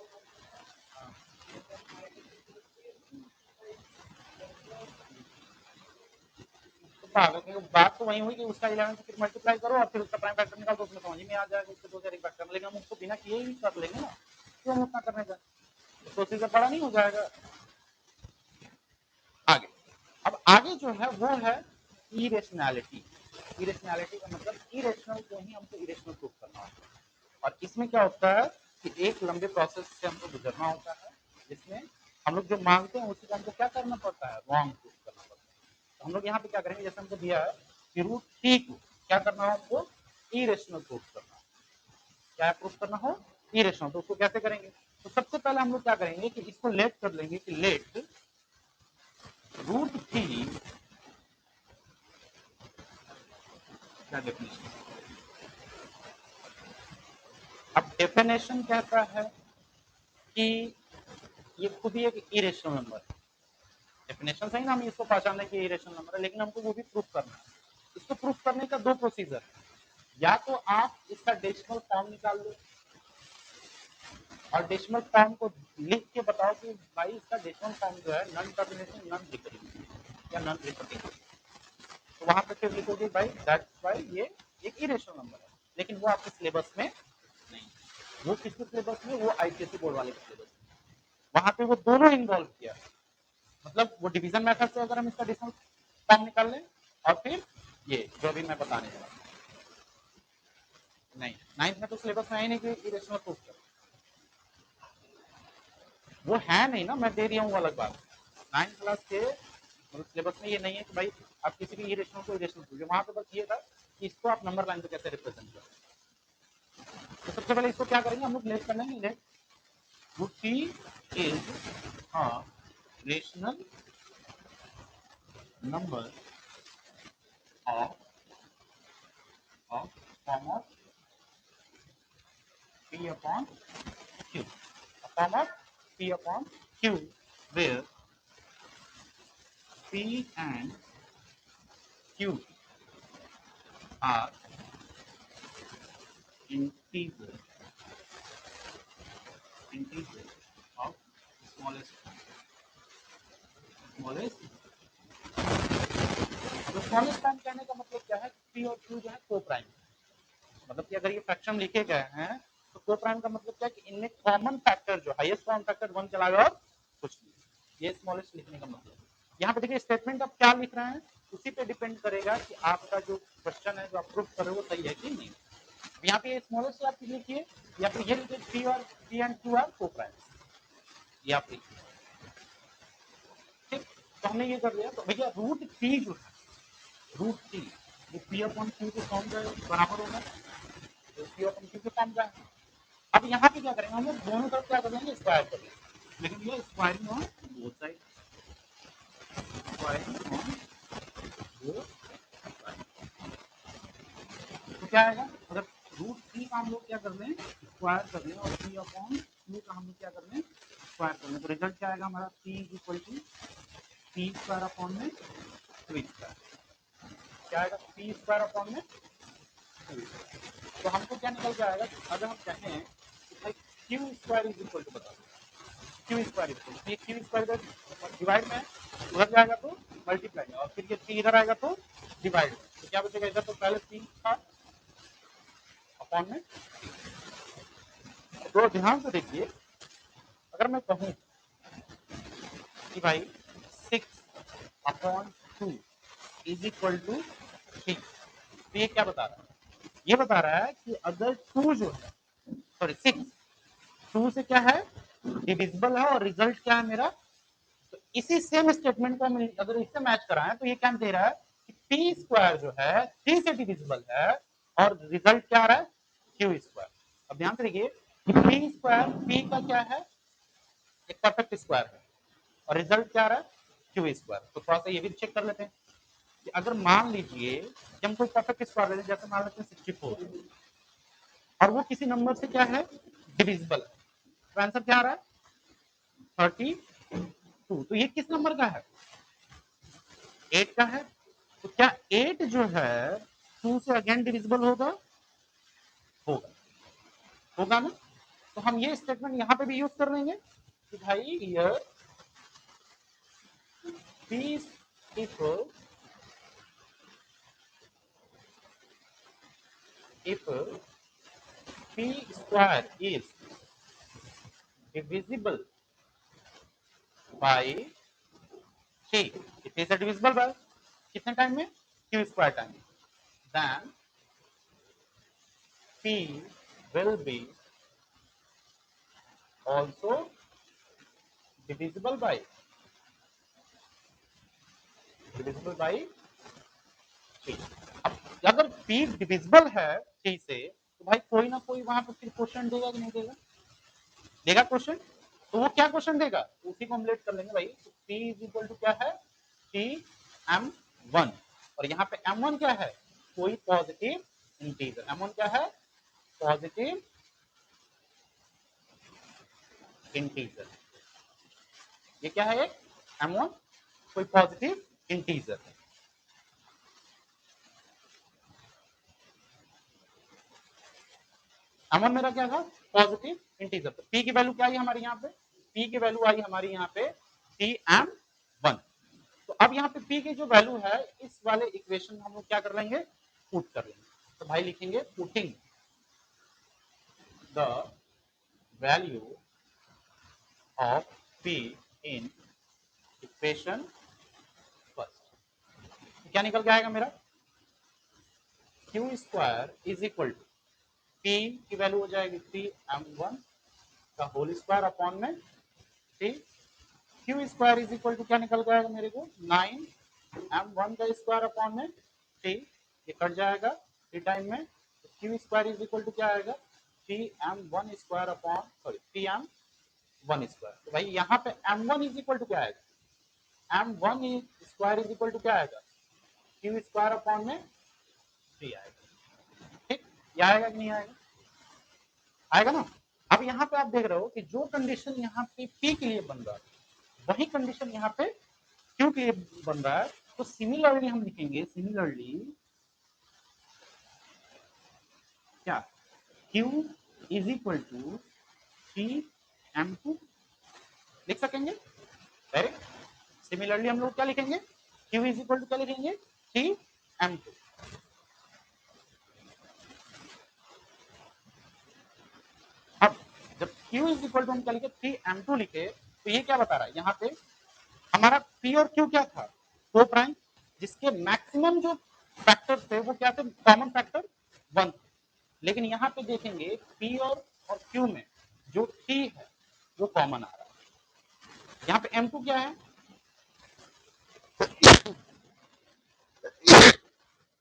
S1: तो पागल की बात तो वही हुई कि उसका 11 से फिर मल्टीप्लाई करो और फिर उसका प्राइम फैक्टर निकालो तो उसमें समझ में आ जाएगा उसके दो से एक फैक्टर, लेकिन हम उसको बिना किए ही कर लेंगे ना, क्यों हम उतना करने का, प्रोसीजर बड़ा नहीं हो जाएगा। आगे, अब आगे जो है वो है इरेशनैलिटी। इरेशनैलिटी का मतलब इरेशनल को ही हमको इरेशनल प्रूफ करना होता है, और इसमें क्या होता है कि एक लंबे प्रोसेस से हमको गुजरना होता है, जिसमें हम लोग जो मांगते हैं उसी को हमको क्या करना पड़ता है, रॉन्ग प्रूफ करना पड़ता है। तो हम लोग यहाँ पे क्या करेंगे, जैसे हमको दिया है कि रूट टी को क्या करना हो, हमको इरेशनल प्रूफ करना हो। क्या प्रूफ करना हो, इरेशनल। तो उसको कैसे करेंगे, तो सबसे पहले हम लोग क्या करेंगे कि इसको लेट कर लेंगे कि लेट रूट टी, क्या डेफिनेशन, अब डेफिनेशन कहता है कि ये खुद ही एक इरेशनल नंबर है। डेफिनेशन सही ना, हम इसको पहचानने की इरेशनल नंबर है, लेकिन हमको वो भी प्रूफ करना है। इसको प्रूफ करने का दो प्रोसीजर है, या तो आप इसका डेसिमल फॉर्म निकाल लो और डेसिमल फॉर्म को लिख के बताओ कि भाई इसका डेसिमल फॉर्म जो है नॉन टर्मिनेटिंग नॉन रिकरिंग या नॉन रिपीटिंग, तो वहां पे फिर लिखोगे भाई दैट्स व्हाई ये एक इरेशनल नंबर है, लेकिन वो आपके सिलेबस में नहीं। वो किसके सिलेबस में, वो आईसीएसई बोर्ड वाले के सिलेबस में, वहां पे वो दोनों इन्वॉल्व किया है। मतलब वो डिवीजन मेथड से अगर हम इसका डेसिमल फॉर्म निकाल लें और फिर ये जो अभी मैं बताने जा रहा हूँ, नहीं नाइन्थ में तो सिलेबस में है ही नहीं कि इरेशनल प्रूफ कर, वो है नहीं ना, मैं दे दिया हूँ अलग बात। नाइन्थ क्लास के मतलब सिलेबस में ये नहीं है कि भाई आप किसी भी इरेशनल को इरेशनल पूछिए, वहां पे बस ये था कि इसको आप नंबर लाइन पे कैसे रिप्रेजेंट करें। तो सबसे पहले इसको क्या करेंगे, हम लोग लेट कर लेंगे, let root t is a rational number of form of p upon q, a form of p upon q where p and q are integers of smallest तो स्मॉलेस्ट टाइम कहने का मतलब क्या है, p और q जो है को प्राइम, मतलब कि अगर ये फ्रैक्शन लिखे गए हैं तो को प्राइम का मतलब क्या है कि इनमें कॉमन फैक्टर जो हाईएस्ट कॉमन फैक्टर 1 चला गया और कुछ नहीं, ये स्मॉलेस्ट लिखने का मतलब। यहाँ पे देखिए स्टेटमेंट आप क्या लिख रहे हैं उसी पे डिपेंड करेगा कि आपका जो क्वेश्चन है जो आप प्रूफ कर रहे हो वो सही है कि नहीं। यहाँ पे स्मॉलेस्ट आप लिखिए या फिर ये लिखिए पी एंड क्यू आर को प्राइम, ये आप लिखिए, ठीक। तो हमने ये कर लिया, तो भैया रूट टी जो है, रूट टी वो पी अपॉन क्यू के फॉर्म का बराबर होगा, तो पी अपॉन क्यू के फॉर्म का है। अब यहाँ पे क्या करेंगे हम लोग, दोनों तरफ क्या कर लेंगे, स्क्वायर कर लेंगे, लेकिन ये squaring on both side, squaring on both side. तो क्या आएगा, अगर रूट थ्री का हम लोग क्या कर लें, स्क्वायर कर लें, और थ्री अपॉन टू का हम लोग क्या कर लें, स्क्वायर कर लें, तो रिजल्ट क्या आएगा हमारा, p is equal to p square upon में टू स्क्वायर, क्या आएगा, पी स्क्वायर अपॉन में टू स्क्वायर। तो हमको क्या निकल के आएगा, अगर हम कहें कि भाई q square is equal to, बताओ क्यू स्क्वायर इक्वल, ये क्यू स्क्वायर डिवाइड में उधर जाएगा तो मल्टीप्लाई में, और फिर ये थ्री इधर आएगा तो डिवाइड में, तो क्या बचेगा, इधर तो पहले तीन था अपॉन में। तो ध्यान से देखिए, अगर मैं कहूँ कि भाई six upon two is equal to three, तो ये क्या बता रहा है, ये बता रहा है कि अगर टू जो है, सॉरी सिक्स, टू से क्या है डिविजिबल है और रिजल्ट क्या है मेरा, तो इसी सेम स्टेटमेंट को हम अगर इससे मैच कराएं तो ये क्या दे रहा है कि पी स्क्वायर जो है थ्री से डिविजिबल है और रिजल्ट क्या आ रहा है, क्यू स्क्वायर। अब ध्यान से देखिए कि पी स्क्वायर, पी का क्या है, एक परफेक्ट स्क्वायर है, और रिजल्ट क्या आ रहा है, क्यू स्क्वायर। तो थोड़ा सा ये भी चेक कर लेते हैं कि अगर मान लीजिए कि हम कोई परफेक्ट स्क्वायर लेते हैं, जैसे मान लेते हैं 64, और वो किसी नंबर से क्या है डिविजिबल है, तो आंसर क्या आ रहा है 32। तो ये किस नंबर का है, 8 का है। तो क्या 8 जो है 2 से अगेन डिविजिबल होगा, होगा, होगा ना। तो हम ये स्टेटमेंट यहाँ पे भी यूज कर लेंगे कि भाई here p equal if p square is divisible by t, it is divisible by कितने टाइम में, q square time, then p will be also divisible by t। अब अगर p डिविजिबल है t से तो भाई कोई ना कोई वहां पर फिर क्वेश्चन देगा कि नहीं देगा, देगा क्वेश्चन। तो वो क्या क्वेश्चन देगा उसी को हम लेट कर लेंगे भाई। तो p इज इक्वल टू क्या है, t m1, और यहाँ पे m1 क्या है, कोई पॉजिटिव इंटीजर। m1 क्या है, पॉजिटिव इंटीजर। ये क्या है, एक m1 कोई पॉजिटिव इंटीजर है। m1 मेरा क्या था, पॉजिटिव इंटीजर। तो p की वैल्यू क्या आई हमारी यहाँ पे, p की वैल्यू आई हमारी यहाँ पे tm1। तो अब यहाँ पे p की जो वैल्यू है इस वाले इक्वेशन में हम लोग क्या कर लेंगे, पुट कर लेंगे। तो भाई लिखेंगे putting the value of p in equation first. क्या निकल के आएगा मेरा, q square is equal to p की वैल्यू हो जाएगी 3m1 का होल स्क्वायर अपॉन में ठीक, q square is equal to क्या निकल के आएगा मेरे को, 9m1 का स्क्वायर अपॉन में ठीक, ये कट जाएगा टी टाइम में। तो q square is equal to क्या आएगा, 3m1 square upon sorry 3m1 square. तो भाई यहाँ पे m1 इज इक्वल टू क्या आएगा, m1 square is equal to क्या आएगा, q स्क्वायर अपॉन में 3 आएगा। ठीक, ये आएगा कि नहीं आएगा, आएगा ना। अब यहाँ पे आप देख रहे हो कि जो कंडीशन यहाँ पे p के लिए बन रहा है वही कंडीशन यहाँ पे q के लिए बन रहा है। तो सिमिलरली हम लिखेंगे, सिमिलरली क्या, q is equal to tm2 लिख सकेंगे डायरेक्ट। सिमिलरली हम लोग क्या लिखेंगे, q इज इक्वल टू क्या लिखेंगे, tm2। अब जब q इज इक्वल टू हम क्या लिखे, 3m2 लिखे, तो ये क्या बता रहा है यहाँ पे हमारा p और q क्या था, को प्राइम, जिसके मैक्सिमम जो फैक्टर थे वो क्या थे, कॉमन फैक्टर 1 थे। लेकिन यहाँ पे देखेंगे p और q में जो t है वो कॉमन आ रहा है। यहाँ पे m2 क्या है,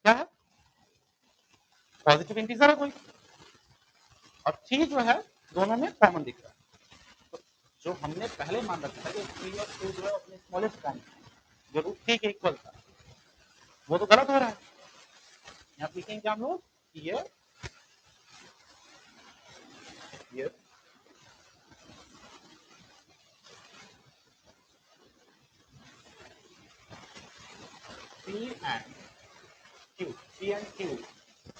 S1: क्या है, पॉजिटिव इंटीजर है कोई, और t जो है दोनों में कॉमन दिख रहा है। तो जो हमने पहले मान रखा था कि p और q जो है अपने स्मॉलेस्ट फॉर्म जो रूट थ्री के इक्वल था, वो तो गलत हो रहा है। यहाँ लिखेंगे क्या हम लोग, ये P and Q, P and Q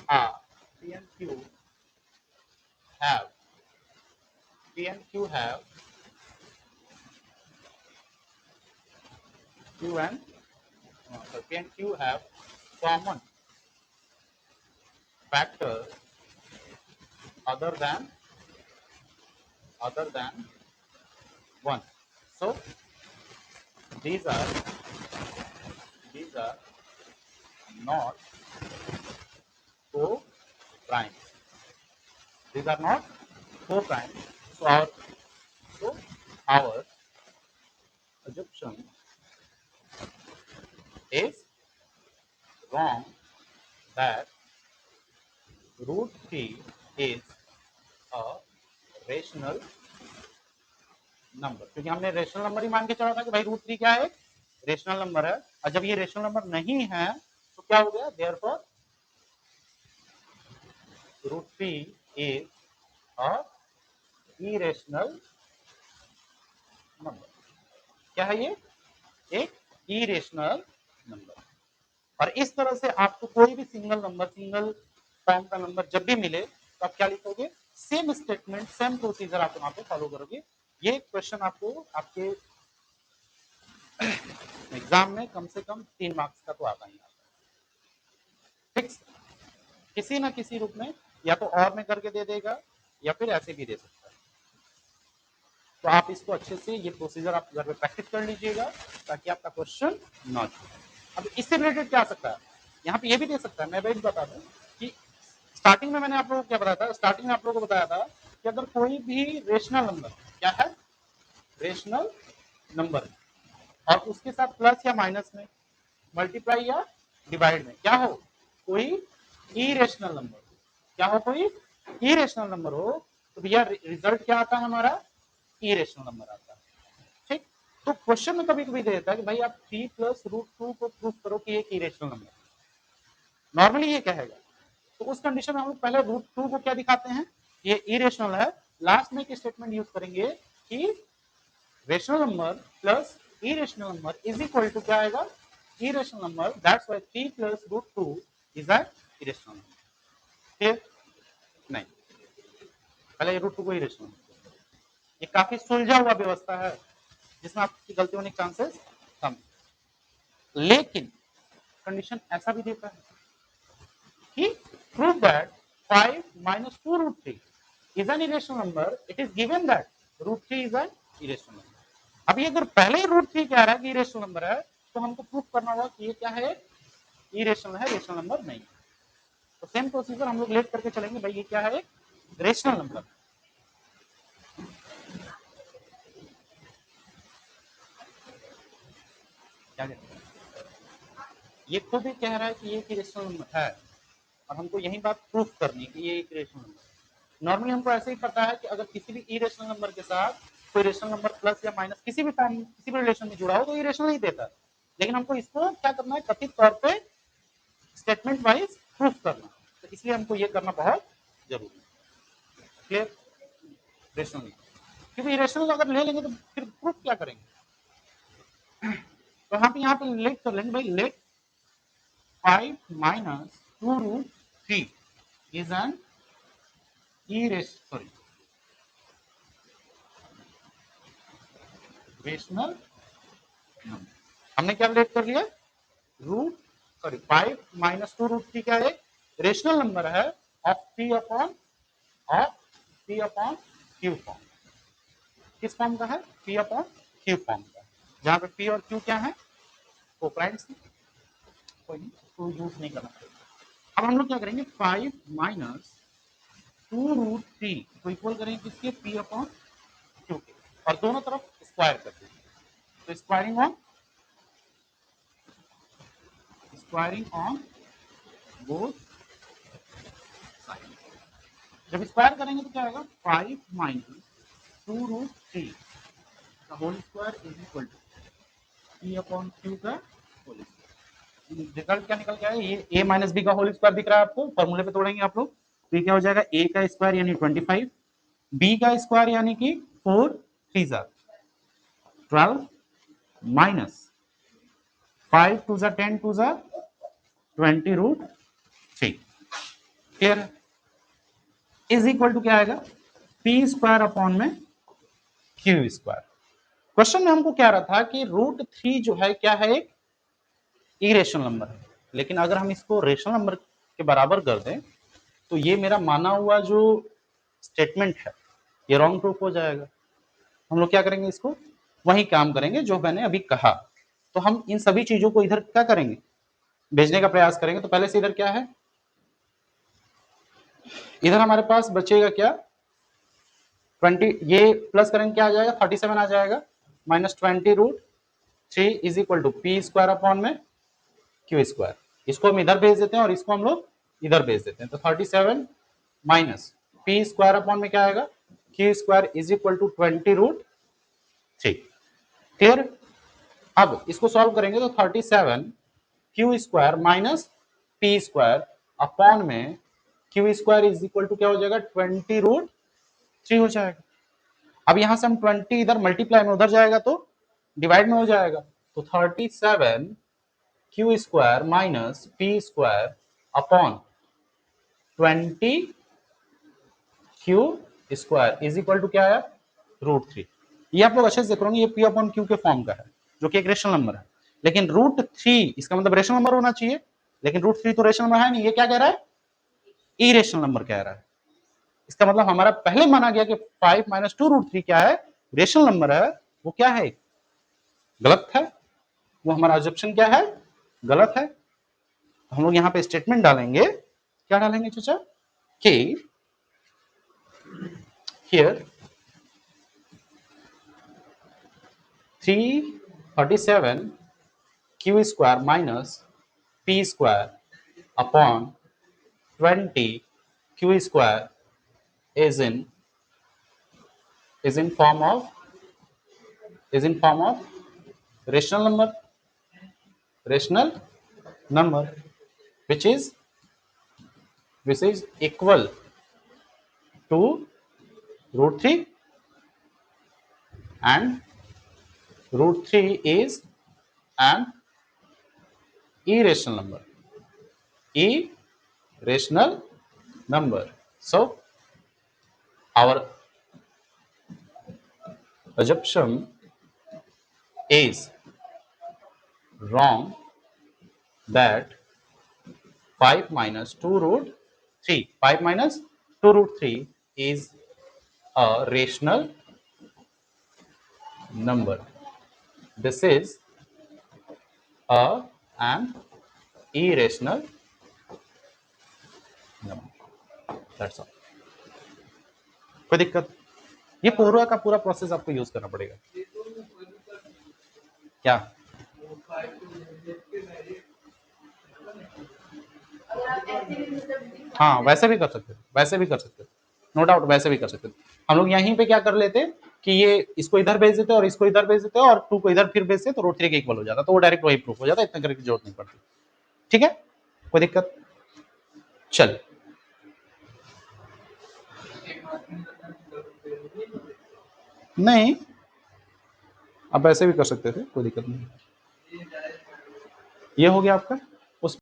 S1: are, P and Q have, P and Q have, Q and P and Q have common factor other than 1. So these are not co-prime. These are not co-prime. So our assumption is wrong that root 3 is a rational number, क्योंकि हमने rational number ही मान के चला था कि भाई root 3 क्या है, रेशनल नंबर है। और जब ये रेशनल नंबर नहीं है तो क्या हो गया, therefore root 3 is a irrational number. क्या है ये, एक इरेशनल नंबर। और इस तरह से आपको कोई भी सिंगल नंबर, सिंगल फॉर्म का नंबर जब भी मिले तो आप क्या लिखोगे, सेम स्टेटमेंट सेम प्रोसीजर आप वहां पे फॉलो करोगे। ये क्वेश्चन आपको आपके एग्जाम में कम से कम 3 मार्क्स का तो आता ही आता है। फिक्स किसी ना किसी रूप में या तो और में करके दे देगा या फिर ऐसे भी दे सकता है। तो आप इसको अच्छे से ये प्रोसीजर आप घर में प्रैक्टिस कर लीजिएगा ताकि आपका क्वेश्चन ना छूटे। अब इससे रिलेटेड क्या आ सकता है, यहाँ पे ये भी दे सकता है। मैं वही बता दूं कि स्टार्टिंग में मैंने आप लोगों को क्या बताया था, स्टार्टिंग में आप लोगों को बताया था कि अगर कोई भी रेशनल नंबर, क्या है रेशनल नंबर, और उसके साथ प्लस या माइनस में, मल्टीप्लाई या डिवाइड में क्या हो, कोई इरेशनल नंबर, क्या हो कोई इरेशनल नंबर हो, तो भैया रिजल्ट क्या आता है हमारा, इरेशनल नंबर आता है। ठीक, तो क्वेश्चन में कभी कभी देता है कि भाई आप 3 प्लस रूट 2 को प्रूव करो कि एक इरेशनल नंबर, नॉर्मली ये कहेगा। तो उस कंडीशन में हम लोग पहले रूट 2 को क्या दिखाते हैं, ये इरेशनल है, लास्ट में एक स्टेटमेंट यूज करेंगे कि rational number plus irrational number is equal to क्या आएगा, irrational number, that's why 3 plus root 2 is a irrational number. ठीक, नहीं पहले रूट 2 को इरेशनल, ये काफी सुलझा हुआ व्यवस्था है जिसमें आपकी गलती होने के चांसेस कम। लेकिन कंडीशन ऐसा भी देता है कि prove that 5 minus 2 root 3 is an irrational number, it is given that root 3 is an irrational number। अभी अगर पहले रूट 3 कह रहा है कि इरेशनल नंबर है तो हमको प्रूफ करना होगा कि ये क्या है, इरेशनल है, रेशनल नंबर नहीं। तो सेम प्रोसीजर हम लोग लेट करके चलेंगे, भाई ये क्या है, रेशनल नंबर। क्या कहते हैं, ये खुद ही कह रहा है कि ये एक इरेशनल नंबर है और हमको यही बात प्रूफ करनी है कि ये एक रेशनल नंबर। नॉर्मली हमको ऐसे ही पता है कि अगर किसी भी इरेशनल नंबर के साथ कोई रेशनल नंबर प्लस या माइनस किसी भी फॉर्म किसी भी रिलेशन में जुड़ा हो तो इरेशनल ही देता है। लेकिन हमको इसको क्या करना है, कथित तौर पे स्टेटमेंट वाइज प्रूफ करना, तो इसलिए हमको ये करना बहुत जरूरी है। क्लियर, रेशनल क्योंकि इरेशनल अगर ले लेंगे तो फिर प्रूफ क्या करेंगे, तो यहाँ पे लेट कर लेंगे भाई, let 5 minus 2 root 3 is an rational number. हमने क्या लेट कर लिया, रूट सॉरी 5 माइनस 2 रूट 3 क्या है, रेशनल नंबर है of P upon Q form. किस फॉर्म का है, पी अपॉन क्यू फॉर्म का, जहां पे पी और क्यू क्या है, कोप्राइड्स, कोई नहीं तो यूज नहीं करना पड़ेगा। अब हम लोग क्या करेंगे, 5 माइनस 2 रूट 3 को इक्वल करेंगे किसके, पी अपॉन क्यू के, और दोनों तरफ स्क्वायर कर देंगे। तो स्क्वायरिंग ऑन बोथ साइड, जब स्क्वायर करेंगे तो क्या आएगा, 5 माइनस 2 रूट 3 का whole square is equal to p upon q का होल स्क्वायर। रिजल्ट क्या निकल के आया, ये a माइनस बी का होल स्क्वायर दिख रहा है आपको, फॉर्मूले पे तोड़ेंगे आप लोग तो ये क्या हो जाएगा, a का स्क्वायर यानी 25, b का स्क्वायर यानी कि 4 3 12 minus 5 2 10 2 20 root 3, clear, is equal to क्या आएगा, पी स्क्वायर अपॉन में क्यू स्क्वायर। क्वेश्चन में हमको क्या रहा था कि रूट 3 जो है क्या है, एक इरेशनल नंबर है, लेकिन अगर हम इसको रेशनल नंबर के बराबर कर दें तो ये मेरा माना हुआ जो स्टेटमेंट है ये रॉन्ग प्रूफ हो जाएगा। हम लोग क्या करेंगे, इसको वही काम करेंगे जो मैंने अभी कहा। तो हम इन सभी चीजों को इधर क्या करेंगे, भेजने का प्रयास करेंगे। तो पहले से इधर क्या है, इधर हमारे पास बचेगा क्या, 20, ये प्लस करेंगे क्या आ जाएगा, 37 आ जाएगा, minus 20 root 3 is equal to p square upon में क्यू स्क्वायर। इसको हम इधर भेज देते हैं और इसको हम लोग इधर भेज देते हैं। तो 37 माइनस पी स्क्वायर अपॉन में क्या आएगा, Q square is equal to 20 root 3, clear. अब इसको सॉल्व करेंगे तो 37 Q square minus P square upon में Q square is equal to क्या हो जाएगा, 20 रूट 3 हो जाएगा। अब यहां से हम 20 इधर मल्टीप्लाई में उधर जाएगा तो डिवाइड में हो जाएगा। तो 37 Q square minus P square upon 20 q square is equal to क्या आया, √3। ये आप लोग अच्छे से देख रहे, ये पी अपॉन क्यू के फॉर्म का है, जो कि एक रेशनल नंबर है। लेकिन √3 इसका मतलब रेशनल नंबर होना चाहिए, लेकिन √3 तो रेशनल नंबर है नहीं, ये क्या कह रहा है, इरेशनल नंबर कह रहा है। इसका मतलब हमारा पहले माना गया कि 5 - 2√3 क्या है, रेशनल नंबर है, वो क्या है, गलत है। वो हमारा अजम्पशन क्या है, गलत है। हम लोग यहाँ पे स्टेटमेंट डालेंगे, क्या डालेंगे चाचा, कि here 337 Q square minus P square upon 20 q square is in form of rational number which is equal to √3, and √3 is an irrational number. So our assumption is wrong, that 5 - 2√3 is a rational number. This is an irrational number. That's all. कोई दिक्कत, ये पूरा का पूरा process आपको use करना पड़ेगा। क्या हाँ, वैसे भी कर सकते, नो डाउट, वैसे भी कर सकते। हम लोग यहीं पे क्या कर लेते कि ये इसको इधर भेज देते और इसको इधर भेज देते और 2 को इधर फिर भेजते, तो √3 के इक्वल हो जाता, तो वो डायरेक्ट वही प्रूफ हो जाता, इतना करने की जरूरत नहीं पड़ती। ठीक है, कोई दिक्कत, चल। नहीं, आप ऐसे भी कर सकते थे, कोई दिक्कत नहीं। ये हो गया आपका